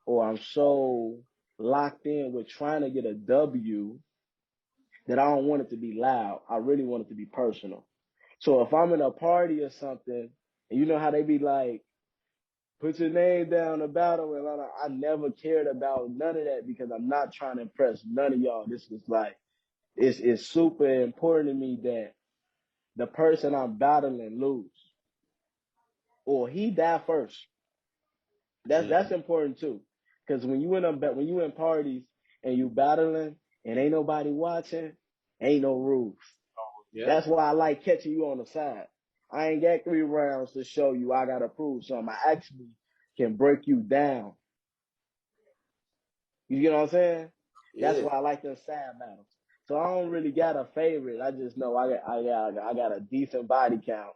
or I'm so locked in with trying to get a W that I don't want it to be loud. I really want it to be personal. So if I'm in a party or something, and you know how they be like, put your name down to battle, and I never cared about none of that because I'm not trying to impress none of y'all. This was like, it's super important to me that the person I'm battling lose or he die first. Yeah. That's important too, because when you in parties and you battling and ain't nobody watching, ain't no rules. Yep. That's why I like catching you on the side. I ain't got 3 rounds to show you I gotta prove something. I actually can break you down. You get what I'm saying? That's Yeah. why I like them side battles. So I don't really got a favorite. I just know I got a decent body count.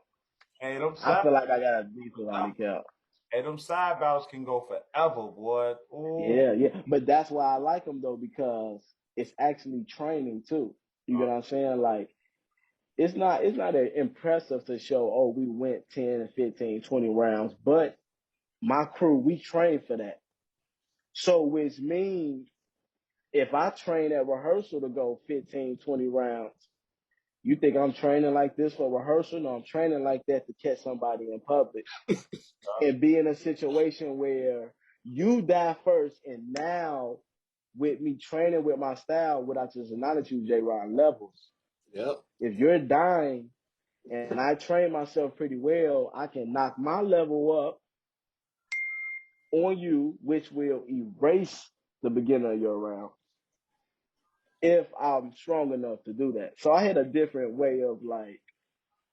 Hey, them I side, feel like I got a decent body count. hey, them side battles can go forever, boy. Ooh, Yeah, yeah. But that's why I like them though, because it's actually training too. You get what I'm saying? Like it's not impressive to show, oh, we went 10, 15, 20 rounds, but my crew, we train for that. So which means if I train at rehearsal to go 15, 20 rounds, you think I'm training like this for rehearsal? No, I'm training like that to catch somebody in public and be in a situation where you die first. And now, with me training with my style, what I just announced you, J Rod levels. Yep. If you're dying and I train myself pretty well, I can knock my level up on you, which will erase the beginning of your round if I'm strong enough to do that. So I had a different way of like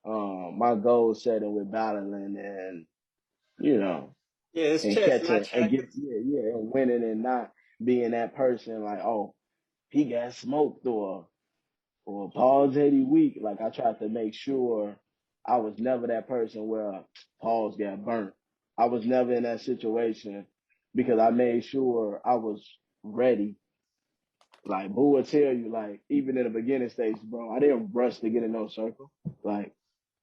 my goal setting with battling and you know Yeah, it's and chess, not catching and get checkers. and winning and not being that person like, oh, he got smoked or Paul JD weak. Like I tried to make sure I was never that person where Paul's got burnt. I was never in that situation because I made sure I was ready. Like Boo will tell you, like even in the beginning stage, bro, I didn't rush to get in no circle. Like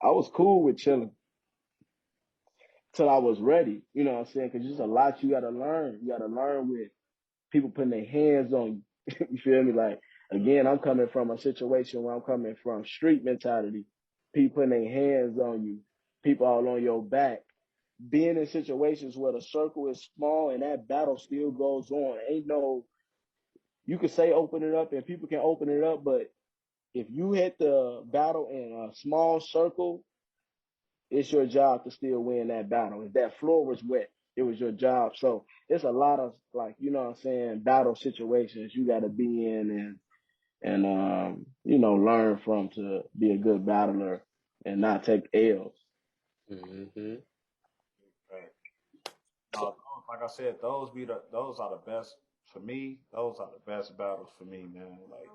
I was cool with chilling till I was ready. You know what I'm saying? Because there's a lot you got to learn. You got to learn with people putting their hands on you. You feel me? Like again, I'm coming from a situation where I'm coming from street mentality. People putting their hands on you, people all on your back. Being in situations where the circle is small and that battle still goes on. Ain't no, you can say open it up and people can open it up, but if you hit the battle in a small circle, it's your job to still win that battle. If that floor was wet, It was your job. So it's a lot of like, you know what I'm saying, battle situations you got to be in and you know, learn from to be a good battler and not take L's. Mm-hmm. Right. No, like I said, those are the best for me. Those are the best battles for me, man. Like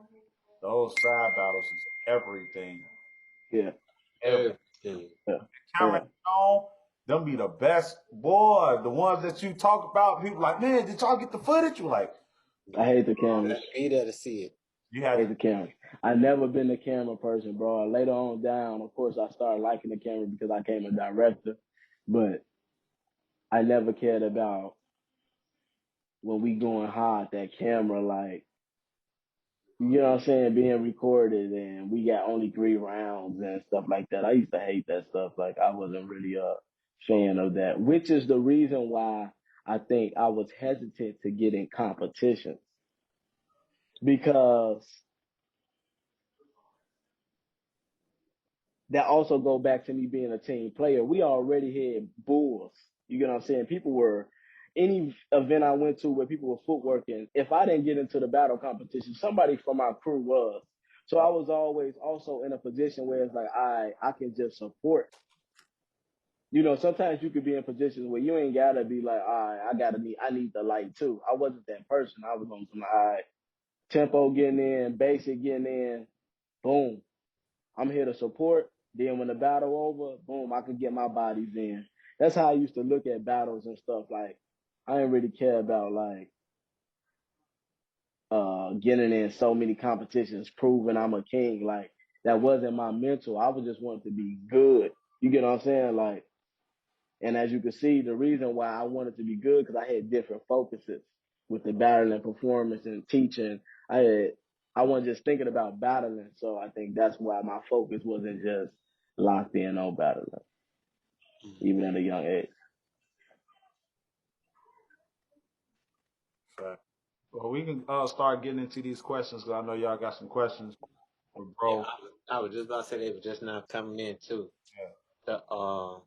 those side battles is everything. Yeah, Everything. Everything. yeah, Camera yeah. on, them be the best. Boy, the ones that you talk about, people like, man, did y'all get the footage? You like, I hate the You cameras. gotta be there to see it. you I had hate to. the cameras. I never been a camera person, bro. Later on down, of course, I started liking the camera because I came a director, but I never cared about when we going hard that camera, like, you know what I'm saying, being recorded and we got only 3 rounds and stuff like that. I used to hate that stuff. Like, I wasn't really a fan of that, which is the reason why I think I was hesitant to get in competitions because that also go back to me being a team player. We already had bulls. You get what I'm saying? People were any event I went to where people were footworking. If I didn't get into the battle competition, somebody from my crew was. So I was always also in a position where it's like I can just support. You know, sometimes you could be in positions where you ain't gotta be like, all right, I need the light too. I wasn't that person. I was on some high tempo getting in, basic getting in, boom. I'm here to support. Then when the battle over, boom, I can get my bodies in. That's how I used to look at battles and stuff. Like I didn't really care about like getting in so many competitions, proving I'm a king. Like that wasn't my mental. I was just wanting to be good. You get what I'm saying? Like, and as you can see, the reason why I wanted to be good because I had different focuses with the battling, performance, and teaching. I wasn't just thinking about battling, so I think that's why my focus wasn't just locked in on battling, even at a young age. Well, we can start getting into these questions because I know y'all got some questions for Yeah, bro. I was just about to say they were just now coming in too. Yeah. The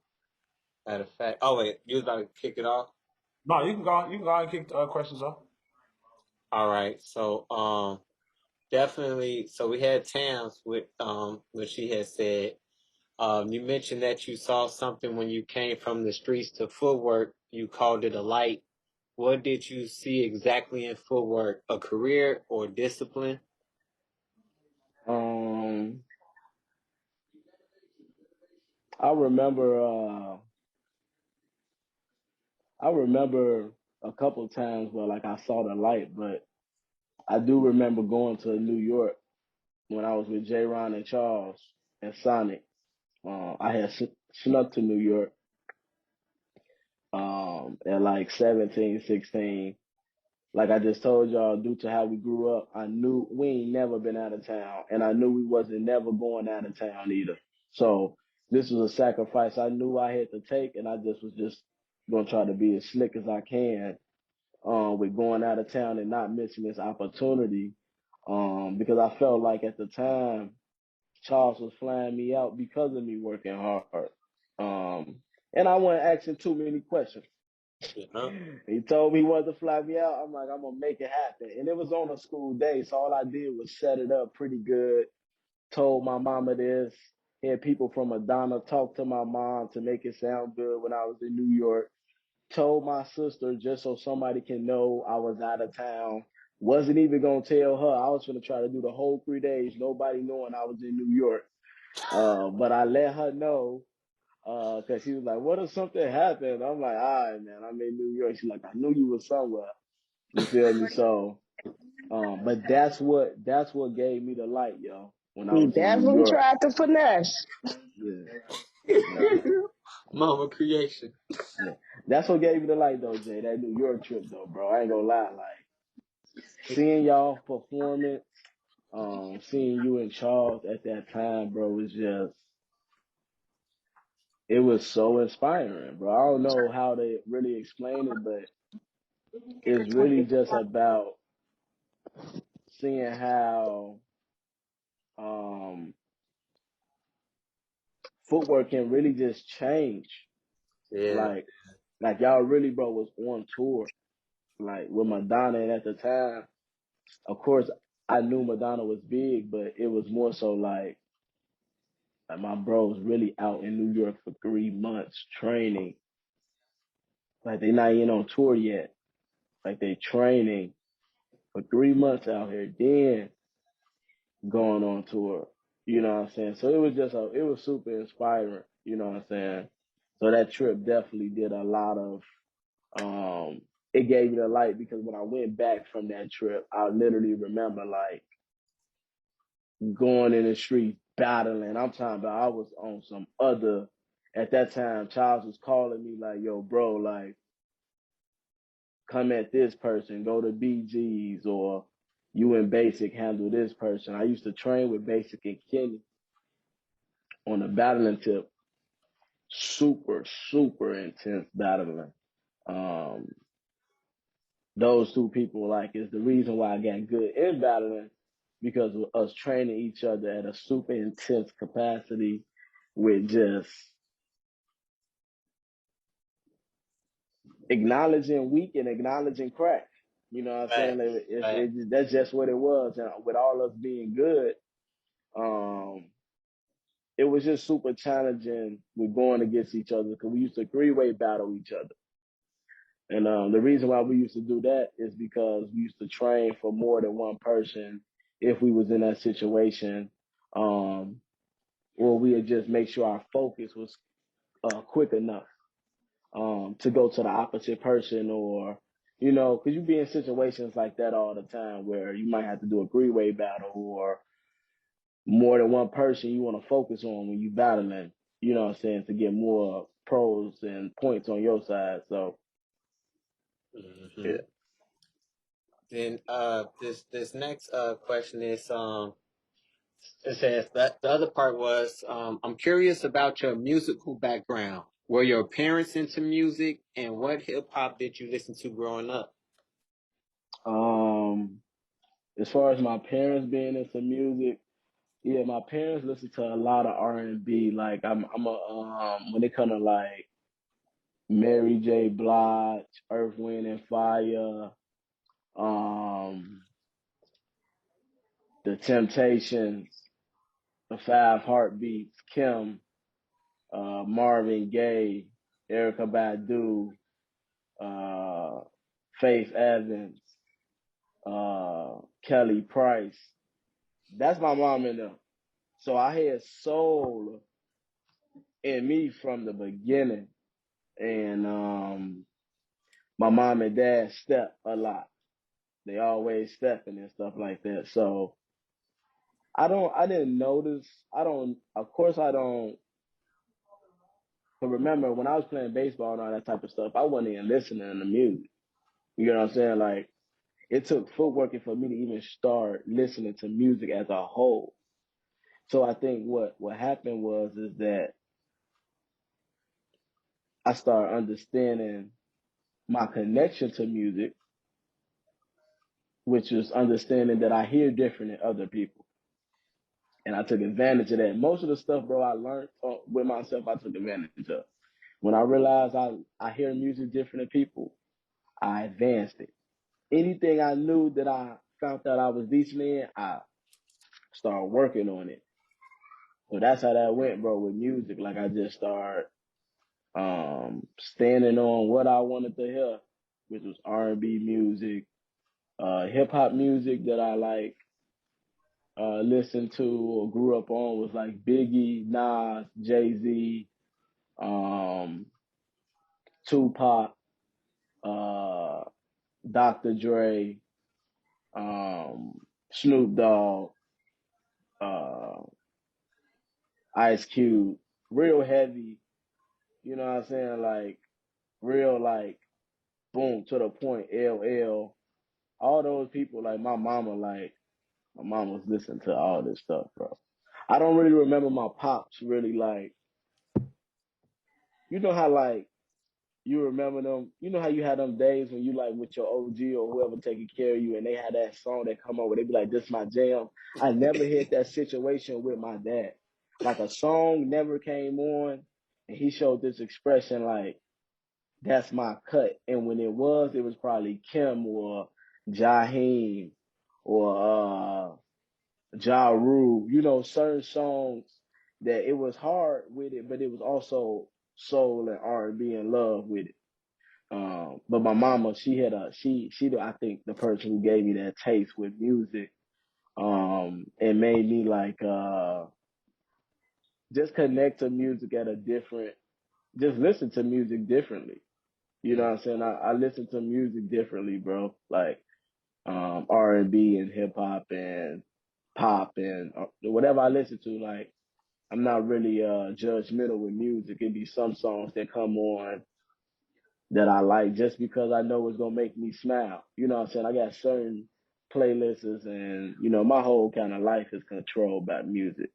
matter of fact, oh wait, you was about to kick it off. No, you can go. You can go and kick the questions off. All right, so definitely. So we had Tams with what she had said. You mentioned that you saw something when you came from the streets to footwork. You called it a light. What did you see exactly in footwork? A career or discipline? Um, I remember, I remember a couple of times where like I saw the light, but I do remember going to New York when I was with J. Ron and Charles and Sonic. I had snuck to New York at like 17, 16. Like I just told y'all, due to how we grew up, I knew we ain't never been out of town, and I knew we wasn't never going out of town either. So this was a sacrifice I knew I had to take, and I just gonna try to be as slick as I can with going out of town and not missing this opportunity. Because I felt like at the time Charles was flying me out because of me working hard. Um, and I wasn't asking too many questions. You know? He told me he wanted to fly me out. I'm like, I'm gonna make it happen. And it was on a school day, so all I did was set it up pretty good. Told my mama this. Had people from Madonna talk to my mom to make it sound good when I was in New York. Told my sister just so somebody can know I was out of town. Wasn't even gonna tell her. I was gonna try to do the whole 3 days, nobody knowing I was in New York. But I let her know cause she was like, "What if something happened?" I'm like, "All right, man, I'm in New York." She's like, "I knew you was somewhere." You feel me? So, but that's what gave me the light, yo. When I He was in New definitely York, tried to finesse. yeah, yeah, Mama creation. yeah. That's what gave me the light, though, Jay. That New York trip, though, bro. I ain't gonna lie, like seeing y'all performance, seeing you and Charles at that time, bro, was just it was so inspiring, bro. I don't know how to really explain it, but it's really just about seeing how um footwork can really just change. Yeah. Like Like y'all really, bro, was on tour, like with Madonna, and at the time, of course, I knew Madonna was big, but it was more so like my bro was really out in New York for 3 months training. Like they not even on tour yet. Like they training for 3 months out here, then going on tour. You know what I'm saying? So it was just it was super inspiring. You know what I'm saying? So that trip definitely did a lot of it gave me the light because when I went back from that trip, I literally remember like going in the street battling. I'm talking about I was on some other at that time. Charles was calling me like, "Yo, bro, like come at this person, go to BG's, or you and Basic handle this person." I used to train with Basic and Kenny on a battling tip, super, super intense battling. Um, those two people like is the reason why I got good in battling because of us training each other at a super intense capacity with just acknowledging weak and acknowledging crack. You know what I'm saying? Facts. Facts. That's just what it was. And with all us being good, um, it was just super challenging with going against each other because we used to three-way battle each other. And the reason why we used to do that is because we used to train for more than one person if we was in that situation, or we would just make sure our focus was quick enough to go to the opposite person, or you know, because you be in situations like that all the time where you might have to do a three-way battle or more than one person you want to focus on when you battling. You know what I'm saying, to get more pros and points on your side. So Hmm. yeah. Then this next question is it says that the other part was I'm curious about your musical background. Were your parents into music, and what hip hop did you listen to growing up? Um, as far as my parents being into music, yeah, my parents listen to a lot of R&B. Like I'm a when it come to like Mary J. Blige, Earth, Wind and Fire, um, The Temptations, The Five Heartbeats, Kim, Marvin Gaye, Erica Badu, uh, Faith Evans, Kelly Price. That's my mom and them. So I had soul in me from the beginning. And my mom and dad step a lot. They always stepping and stuff like that. So I didn't notice. Of course I don't. But remember when I was playing baseball and all that type of stuff, I wasn't even listening to music. You know what I'm saying? Like it took footwork for me to even start listening to music as a whole. So I think what happened is that I started understanding my connection to music, which is understanding that I hear different than other people. And I took advantage of that. Most of the stuff, bro, I learned with myself, I took advantage of. When I realized I hear music different than people, I advanced it. Anything I knew that I found out I was decent in, I started working on it. So that's how that went, bro, with music. Like I just started standing on what I wanted to hear, which was R&B music, hip hop music that I like listened to or grew up on was like Biggie, Nas, Jay-Z, um, Tupac, uh, Dr. Dre, um, Snoop Dogg, uh, Ice Cube, real heavy, you know what I'm saying? Like real like boom to the point, LL, all those people like my mom was listening to all this stuff, bro. I don't really remember my pops really like, you know how like you remember them, you know how you had them days when you like with your OG or whoever taking care of you and they had that song that come on where they be like, this my jam. I never had that situation with my dad. Like a song never came on and he showed this expression like, that's my cut. And when it was probably Kim or Jaheim or Ja Rule, you know, certain songs that it was hard with it, but it was also soul and R&B and love with it. But my mama, she had I think the person who gave me that taste with music, and made me like, just connect to music at a different, just listen to music differently. You know Mm. what I'm saying? I listen to music differently, bro. Like, R&B and hip hop and pop and whatever I listen to. Like, I'm not really judgmental with music. It be some songs that come on that I like just because I know it's gonna make me smile. You know what I'm saying? I got certain playlists, and you know my whole kind of life is controlled by music.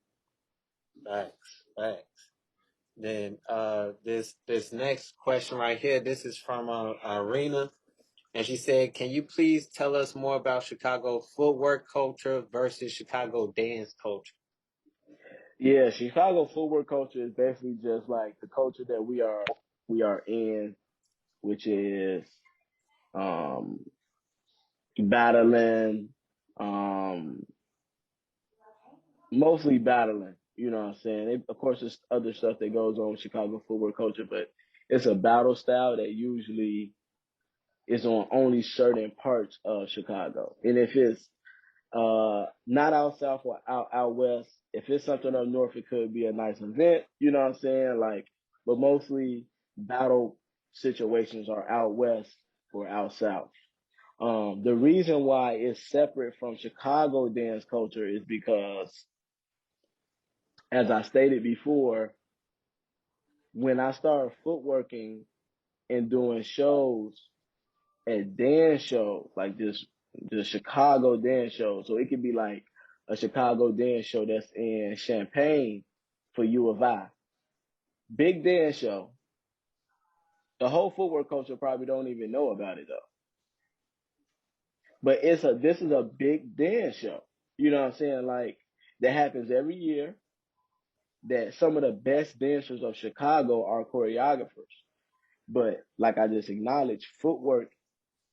Facts, facts. Then this next question right here, this is from Irina, and she said, "Can you please tell us more about Chicago footwork culture versus Chicago dance culture?" Yeah, Chicago footwork culture is basically just like the culture that we are in, which is um battling, um mostly battling. You know what I'm saying? Of course, there's other stuff that goes on with Chicago footwork culture, but it's a battle style that usually is on only certain parts of Chicago. And if it's not out south or out west, if it's something up north, it could be a nice event. You know what I'm saying? Like, but mostly battle situations are out west or out south. The reason why it's separate from Chicago dance culture is because, as I stated before, when I started footworking and doing shows at dance shows, like this, the Chicago dance show. So it could be like a Chicago dance show that's in Champaign for U of I. Big dance show. The whole footwork culture probably don't even know about it though. But this is a big dance show. You know what I'm saying? Like, that happens every year, that some of the best dancers of Chicago are choreographers. But like I just acknowledged, footwork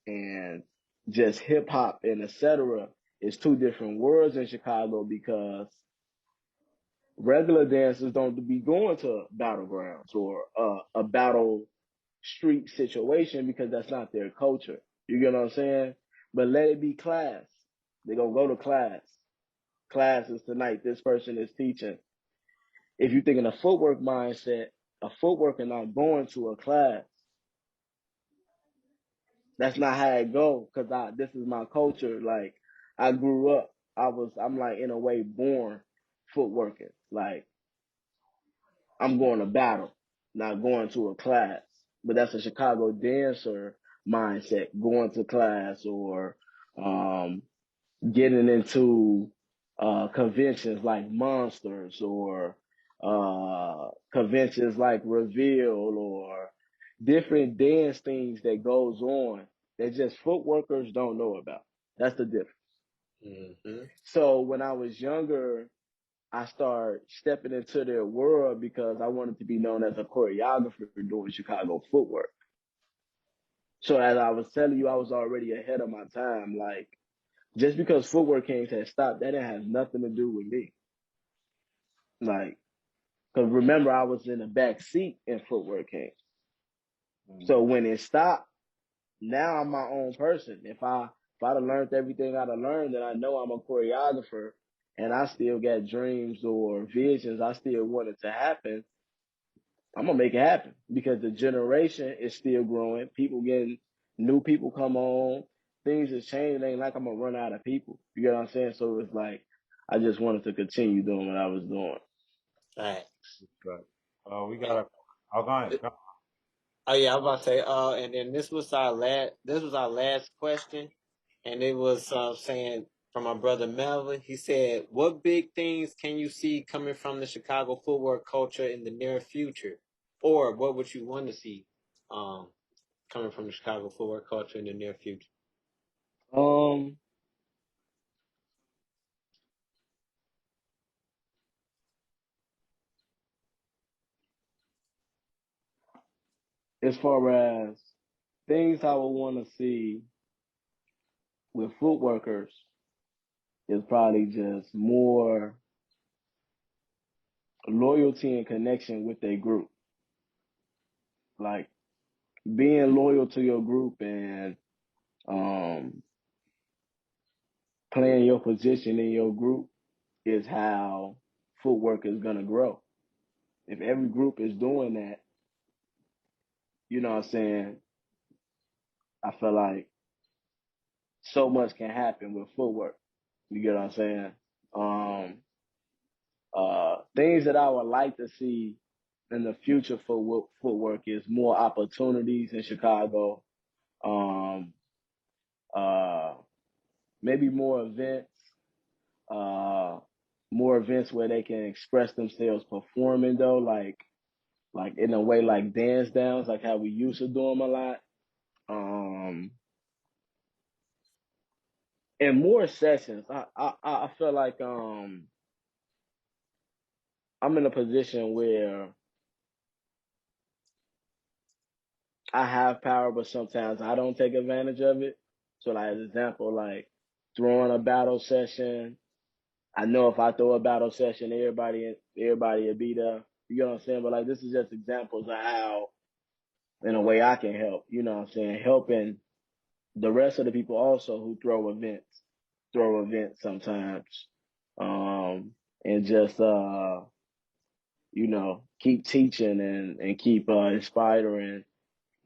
and just hip hop and etc. is two different worlds in Chicago, because regular dancers don't be going to battlegrounds or a battle street situation, because that's not their culture. You get what I'm saying? But let it be class. They're gonna go to class. Class is tonight. This person is teaching. If you think in a footwork mindset, a footwork and not going to a class, that's not how it go. Cause this is my culture. Like, I grew up, I'm like in a way born footworking. Like, I'm going to battle, not going to a class. But that's a Chicago dancer mindset, going to class or um, getting into conventions like Monsters, or conventions like Reveal, or different dance things that goes on that just footworkers don't know about. That's the difference. Mm-hmm. So when I was younger, I started stepping into their world because I wanted to be known as a choreographer doing Chicago footwork. So as I was telling you, I was already ahead of my time. Like, just because footwork kings had stopped, that didn't have nothing to do with me. Like, because remember, I was in the back seat in footwork kings. So when it stopped, now I'm my own person. If I'd have learned everything I'd have learned, then I know I'm a choreographer, and I still got dreams or visions I still wanted to happen. I'm gonna make it happen, because the generation is still growing. People getting new people come on. Things is changing. It ain't like I'm gonna run out of people. You get what I'm saying? So it's like I just wanted to continue doing what I was doing. Facts. Good. We got a. Oh, go ahead. Go. Oh yeah, I was about to say, and then this was our last question, and it was saying from my brother Melvin. He said, "What big things can you see coming from the Chicago footwork culture in the near future, or what would you want to see um, coming from the Chicago footwork culture in the near future?" Um, as far as things I would want to see with footworkers is probably just more loyalty and connection with their group. Like being loyal to your group and um, playing your position in your group is how footwork is gonna grow. If every group is doing that, you know what I'm saying? I feel like so much can happen with footwork. You get what I'm saying? Um, Things that I would like to see in the future for footwork is more opportunities in Chicago. Um, uh, Maybe uh, more events where they can express themselves performing though, like in a way like dance downs, like how we used to do them a lot. Um, and more sessions. I feel like I'm in a position where I have power, but sometimes I don't take advantage of it. So, like, as example, like throwing a battle session. I know if I throw a battle session, everybody will be there. You know what I'm saying? But like, this is just examples of how, in a way, I can help. You know what I'm saying? Helping the rest of the people also who throw events sometimes, um, and just keep teaching and keep inspiring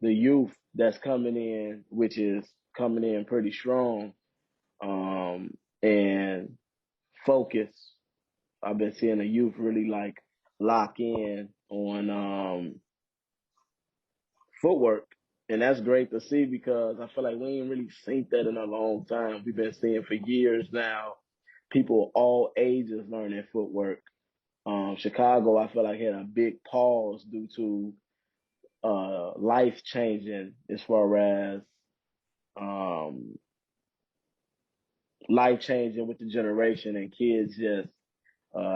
the youth that's coming in, which is coming in pretty strong, and focus. I've been seeing the youth really like lock in on footwork. And that's great to see because I feel like we ain't really seen that in a long time. We've been seeing for years now, people all ages learning footwork. Chicago, I feel like had a big pause due to life changing as far as um, life changing with the generation and kids just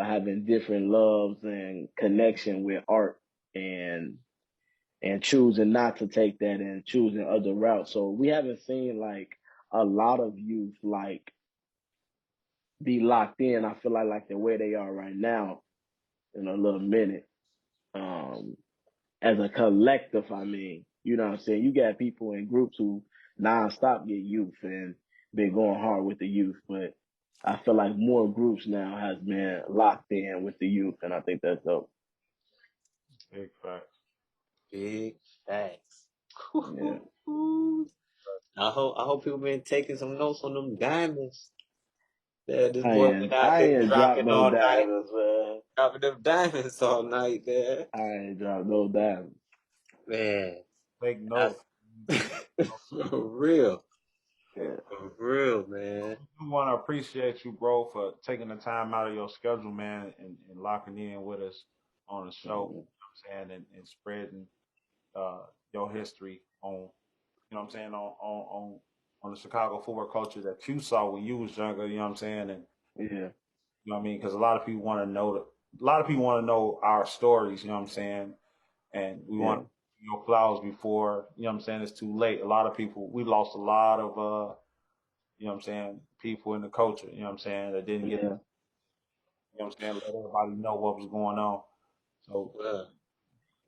having different loves and connection with art and choosing not to take that and choosing other routes. So we haven't seen like a lot of youth like be locked in. I feel like the way they are right now in a little minute. Um, as a collective, I mean, you know what I'm saying? You got people in groups who nonstop get youth and been going hard with the youth, but I feel like more groups now has been locked in with the youth, and I think that's dope. Big facts. Big facts. Yeah, I hope people been taking some notes on them diamonds. Yeah, this boy been out I there ain't dropped dropping no all night, diamonds, man. dropping them diamonds all night, man. I ain't dropped no diamonds. Man, Take that's note. Take note. for real, Yeah, for real, man. I want to appreciate you, bro, for taking the time out of your schedule, man, and locking in with us on the show. mhm. You know what I'm saying, and spreading uh, your history on, you know what I'm saying, on the Chicago football culture that you saw when you was younger. You know what I'm saying, and Yeah, you know what I mean, because a lot of people want to know a lot of people want to know our stories. You know what I'm saying, and we want yeah, your flowers before, you know what I'm saying, it's too late. A lot of people, we lost a lot of you know what I'm saying, people in the culture, you know what I'm saying, that didn't get, yeah. you know what I'm saying, let everybody know what was going on. So Yeah,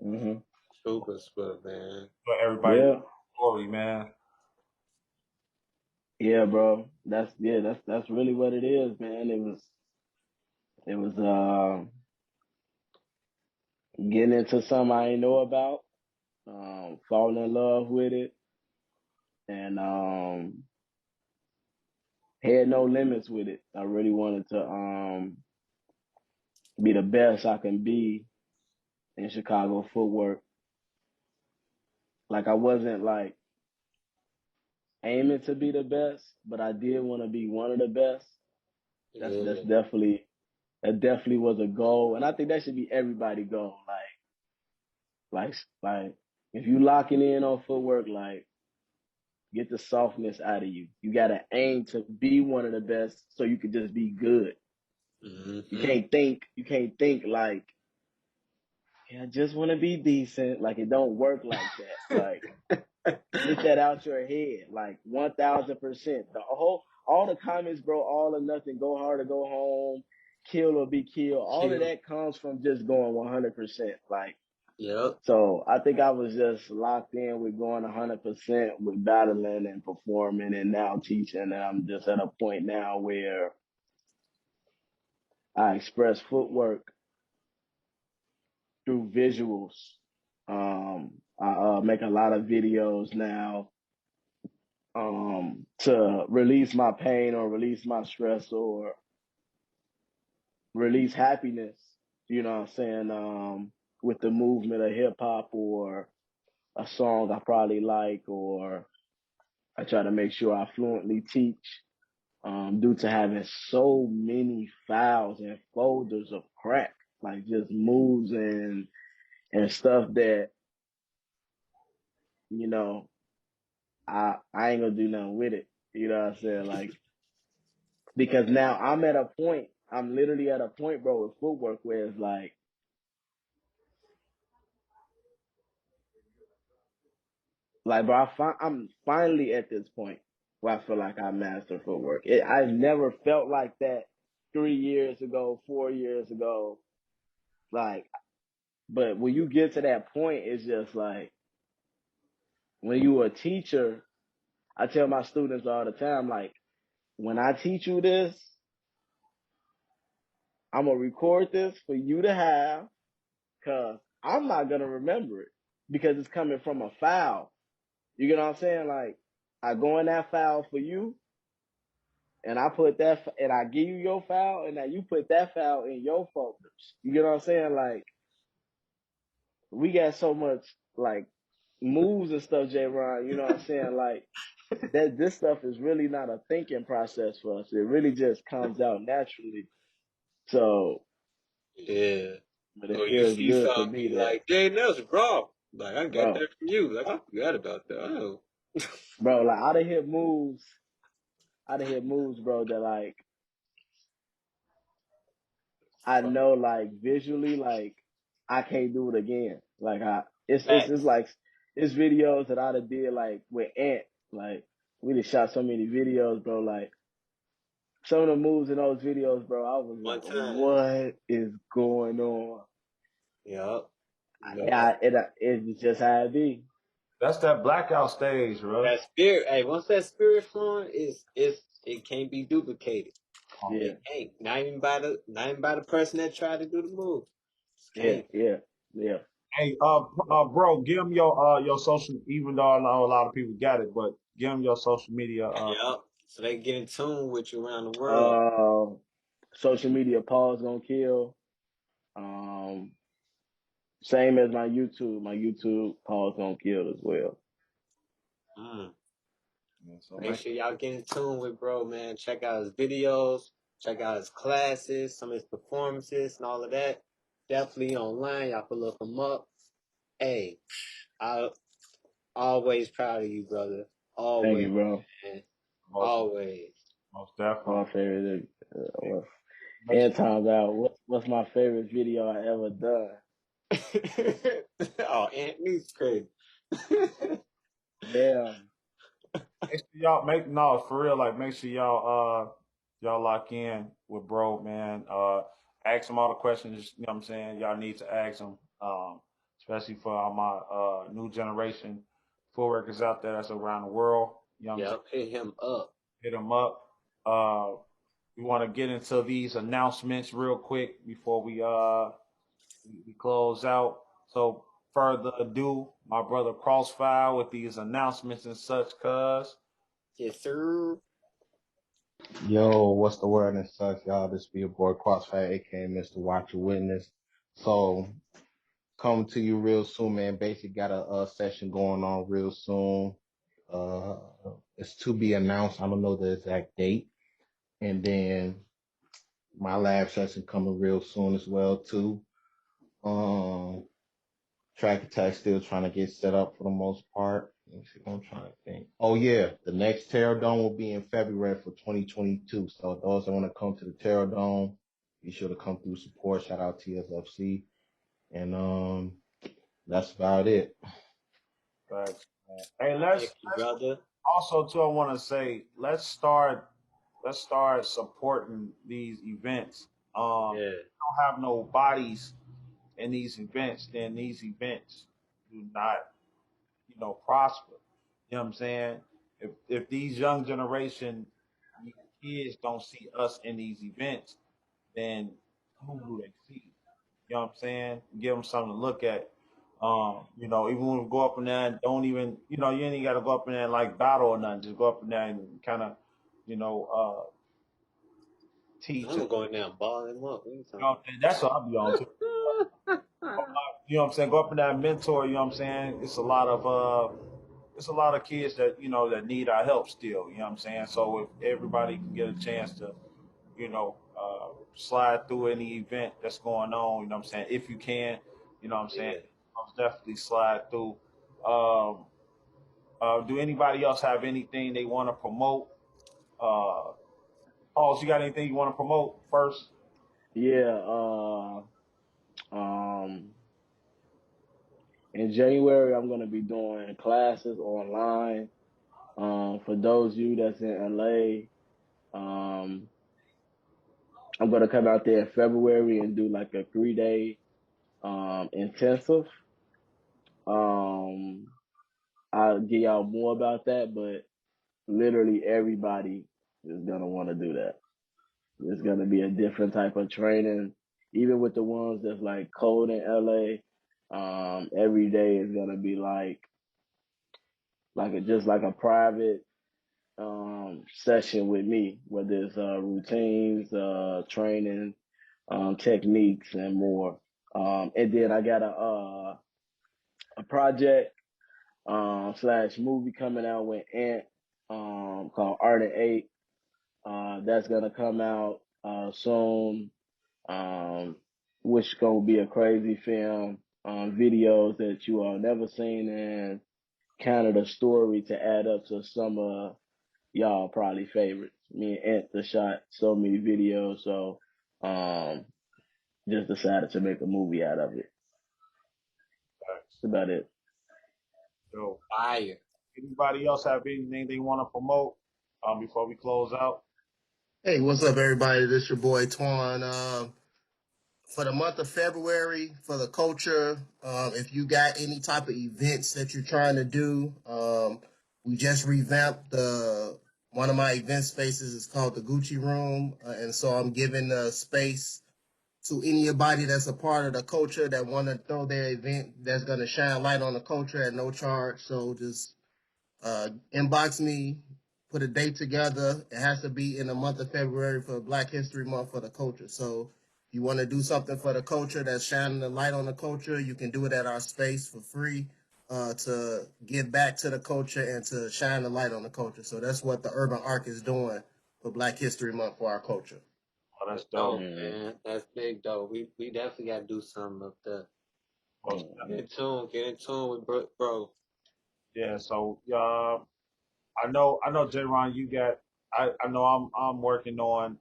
Hmm. super, super, man. let everybody know Yeah, the story, man. yeah, bro. That's really what it is, man. It was getting into something I ain't know about, falling in love with it, and had no limits with it. I really wanted to be the best I can be in Chicago footwork. Like I wasn't like aiming to be the best, but I did want to be one of the best. That's Yeah. definitely that definitely was a goal, and I think that should be everybody's goal. Like if you locking in on footwork, like get the softness out of you. You gotta aim to be one of the best, so you can just be good. Mm-hmm. You can't think like yeah, I just want to be decent. Like it don't work like that. Like get that out your head. Like 1000%. All the comments, bro, all or nothing, go hard or go home, kill or be killed. All of Chill. that comes from just going 100%. Like Yep. so, I think I was just locked in with going 100% with battling and performing, and now teaching. And I'm just at a point now where I express footwork through visuals. I make a lot of videos now to release my pain or release my stress or release happiness, you know what I'm saying? With the movement of hip hop or a song I probably like, or I try to make sure I fluently teach, due to having so many files and folders of crack, like just moves and stuff that, you know, I ain't gonna do nothing with it. You know what I'm saying? Like, because now I'm literally at a point, bro, with footwork where it's like, bro, I'm finally at this point where I feel like I master footwork. I never felt like that 3 years ago, 4 years ago. Like, but when you get to that point, it's just like, when you a teacher, I tell my students all the time, like, when I teach you this, I'm gonna record this for you to have, cause I'm not gonna remember it because it's coming from a file. You get what I'm saying? Like, I go in that file for you, and I put that, and I give you your file, and now you put that file in your folders. You get what I'm saying? Like, we got so much like moves and stuff, J. Ron. You know what I'm saying? Like that, this stuff is really not a thinking process for us. It really just comes out naturally. So, Yeah. but it Or you feels see good for something, me be that, like, Jay, that's raw. Like, I got bro, that from you. Like, I forgot about that. Oh. like I done hit moves, bro, that like I know, like visually, like I can't do it again. Like it's Facts. like it's videos that I done did like with Ant. Like we just shot so many videos, bro. Like some of the moves in those videos, bro, I was One like, time. what is going on? Yup. Yeah, it's just how it be. That's that blackout stage, bro. That spirit, hey, once that spirit flowing, it can't be duplicated. Yeah, It can't. Not even by the person that tried to do the move. It yeah, can't. yeah, yeah. Hey, bro, give them your social. Even though I know a lot of people got it, but give them your social media. Yup. So they get in tune with you around the world. Um, Social media, Paul's gonna kill. Um, Same as my YouTube. My YouTube, Paul's gonna kill as well. Mm. So Make man, sure y'all get in tune with bro, man. Check out his videos. Check out his classes, some of his performances, and all of that. Definitely online. Y'all can look him up. Hey, I always proud of you, brother. Thank Always, you, bro. man. most Always. most definitely. My favorite. Make And sure times out. What's my favorite video I ever done? Oh, Anthony's crazy. Damn. Make sure y'all make no for real. Like make sure y'all lock in with bro, man. Ask him all the questions. You know what I'm saying? Y'all need to ask him. Especially for all my new generation full workers out there that's around the world. You know what I'm saying? Yep, hit him up. Hit him up. Uh, we want to get into these announcements real quick before we close out. So further ado, my brother Crossfire with these announcements and such, cuz. Yes, sir. Yo, what's the word and such, y'all? This be your boy Crossfire, aka Mr. Watch Your Witness. So, coming to you real soon, man. Basically, got a session going on real soon. Uh, it's to be announced. I don't know the exact date. And then my lab session coming real soon as well too. Um, Track Attack still trying to get set up for the most part. Let me see what I'm trying to think. Oh yeah, the next Terror Dome will be in February for 2022. So those that want to come to the Terror Dome, be sure to come through support. Shout out TSFC. And that's about it. Facts, man. Hey, Thank you, brother. also too. I want to say let's start supporting these events. Yeah, Don't have no bodies in these events, then these events do not, prosper. You know what I'm saying? If these young generation kids don't see us in these events, then who do they see? You know what I'm saying? Give them something to look at. Even when we go up in there, and don't even, you ain't got to go up in there and like battle or nothing. Just go up in there and kind of, you know, uh, I'm teach. gonna go in there and ball him up. What you You know what I'm saying? That's what I'll be on too. talking You know what I'm saying? Go up in there and mentor. You know what I'm saying? It's a lot of kids that that need our help still. You know what I'm saying? So if everybody can get a chance to slide through any event that's going on, you know what I'm saying? If you can, you know what I'm saying? Yeah. Most definitely slide through. Um, do anybody else have anything they want to promote? Uh, Paul, you got anything you want to promote first? Yeah. Um, in January, I'm gonna be doing classes online. For those of you that's in LA, I'm gonna come out there in February and do like a 3 day intensive. Um, I'll give y'all more about that, but literally everybody is gonna want to do that. It's gonna be a different type of training, even with the ones that's like cold in LA. Every day is gonna be just like a private session with me, whether it's routines, training, techniques, and more. And then I got a project slash movie coming out with Ant called Art and Eight. That's gonna come out soon. Um, which gonna be a crazy film. Videos that you all never seen, and kind of the story to add up to some y'all probably favorites. Me and Ant shot so many videos, so um, just decided to make a movie out of it. Thanks. That's about it. So, Fire. anybody else have anything they want to promote before we close out? Hey, what's up, everybody? This your boy Twan. For the month of February, for the culture, if you got any type of events that you're trying to do, we just revamped the one of my event spaces. Is called the Gucci Room, and so I'm giving the space to anybody that's a part of the culture that want to throw their event that's going to shine light on the culture at no charge. So just inbox me, put a date together. It has to be in the month of February for Black History Month for the culture. So if you want to do something for the culture that's shining the light on the culture, you can do it at our space for free to give back to the culture and to shine the light on the culture. So that's what the Urban Arc is doing for Black History Month for our culture. Oh, that's That's dope. dope, Mm, man. That's big, though. We definitely got to do something up there. Most mm. Get in tune with bro. Yeah. So, I know, J. Ron, you got. I know I'm working on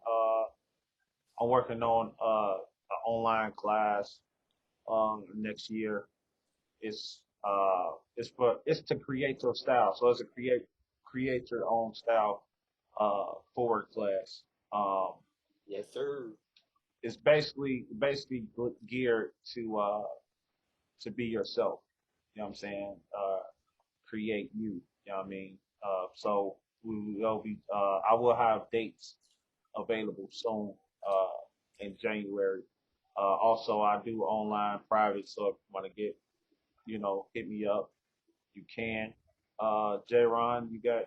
an online class next year. It's to create your style. So it's a create your own style forward class. Um, Yes, sir. it's basically geared to be yourself. You know what I'm saying? Create you. You know what I mean? So we will be. I will have dates available soon in January. Also, I do online private, so if you want to get, hit me up, you can. J. Ron, you got.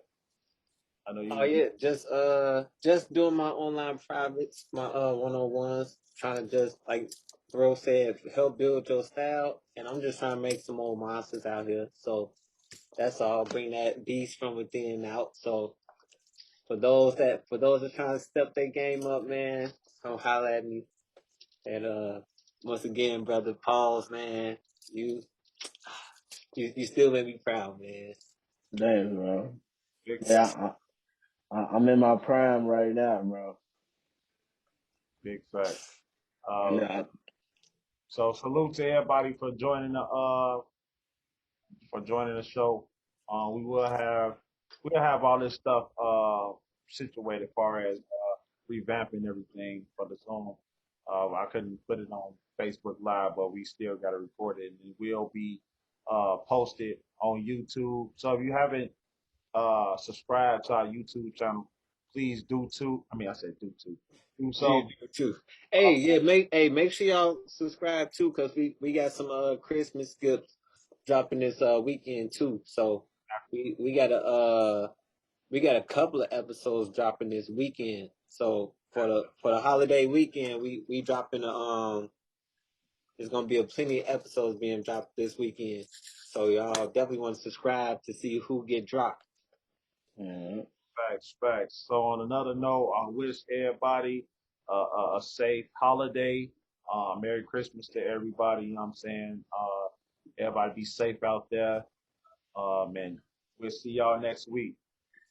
I know Oh you. yeah, just doing my online privates, my one on ones, trying to just like bro said, help build your style, and I'm just trying to make some old monsters out here. So that's all. Bring that beast from within out. So for those that trying to step their game up, man, come holler at me. And once again, brother Pauls, man, you you still make me proud, man. Thanks, bro. Big Yeah, I'm in my prime right now, bro. big fact. And Uh, So salute to everybody for joining the show. We'll have all this stuff situated as far as revamping everything for the Zoom. I couldn't put it on Facebook Live, but we still got to record it, and it will be posted on YouTube. So if you haven't subscribed to our YouTube channel, please do too. I mean, I said do too. Do You so. do too. Hey, yeah, make sure y'all subscribe too, cause we got some Christmas gifts dropping this weekend too. So we got a couple of episodes dropping this weekend. So for the holiday weekend, we dropping there's gonna be a plenty of episodes being dropped this weekend. So y'all definitely want to subscribe to see who get dropped. Yeah. Facts, facts. So on another note, I wish everybody a safe holiday. Merry Christmas to everybody. You know what I'm saying? Everybody be safe out there. And we'll see y'all next week.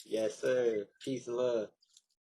Yes, sir. Peace and love.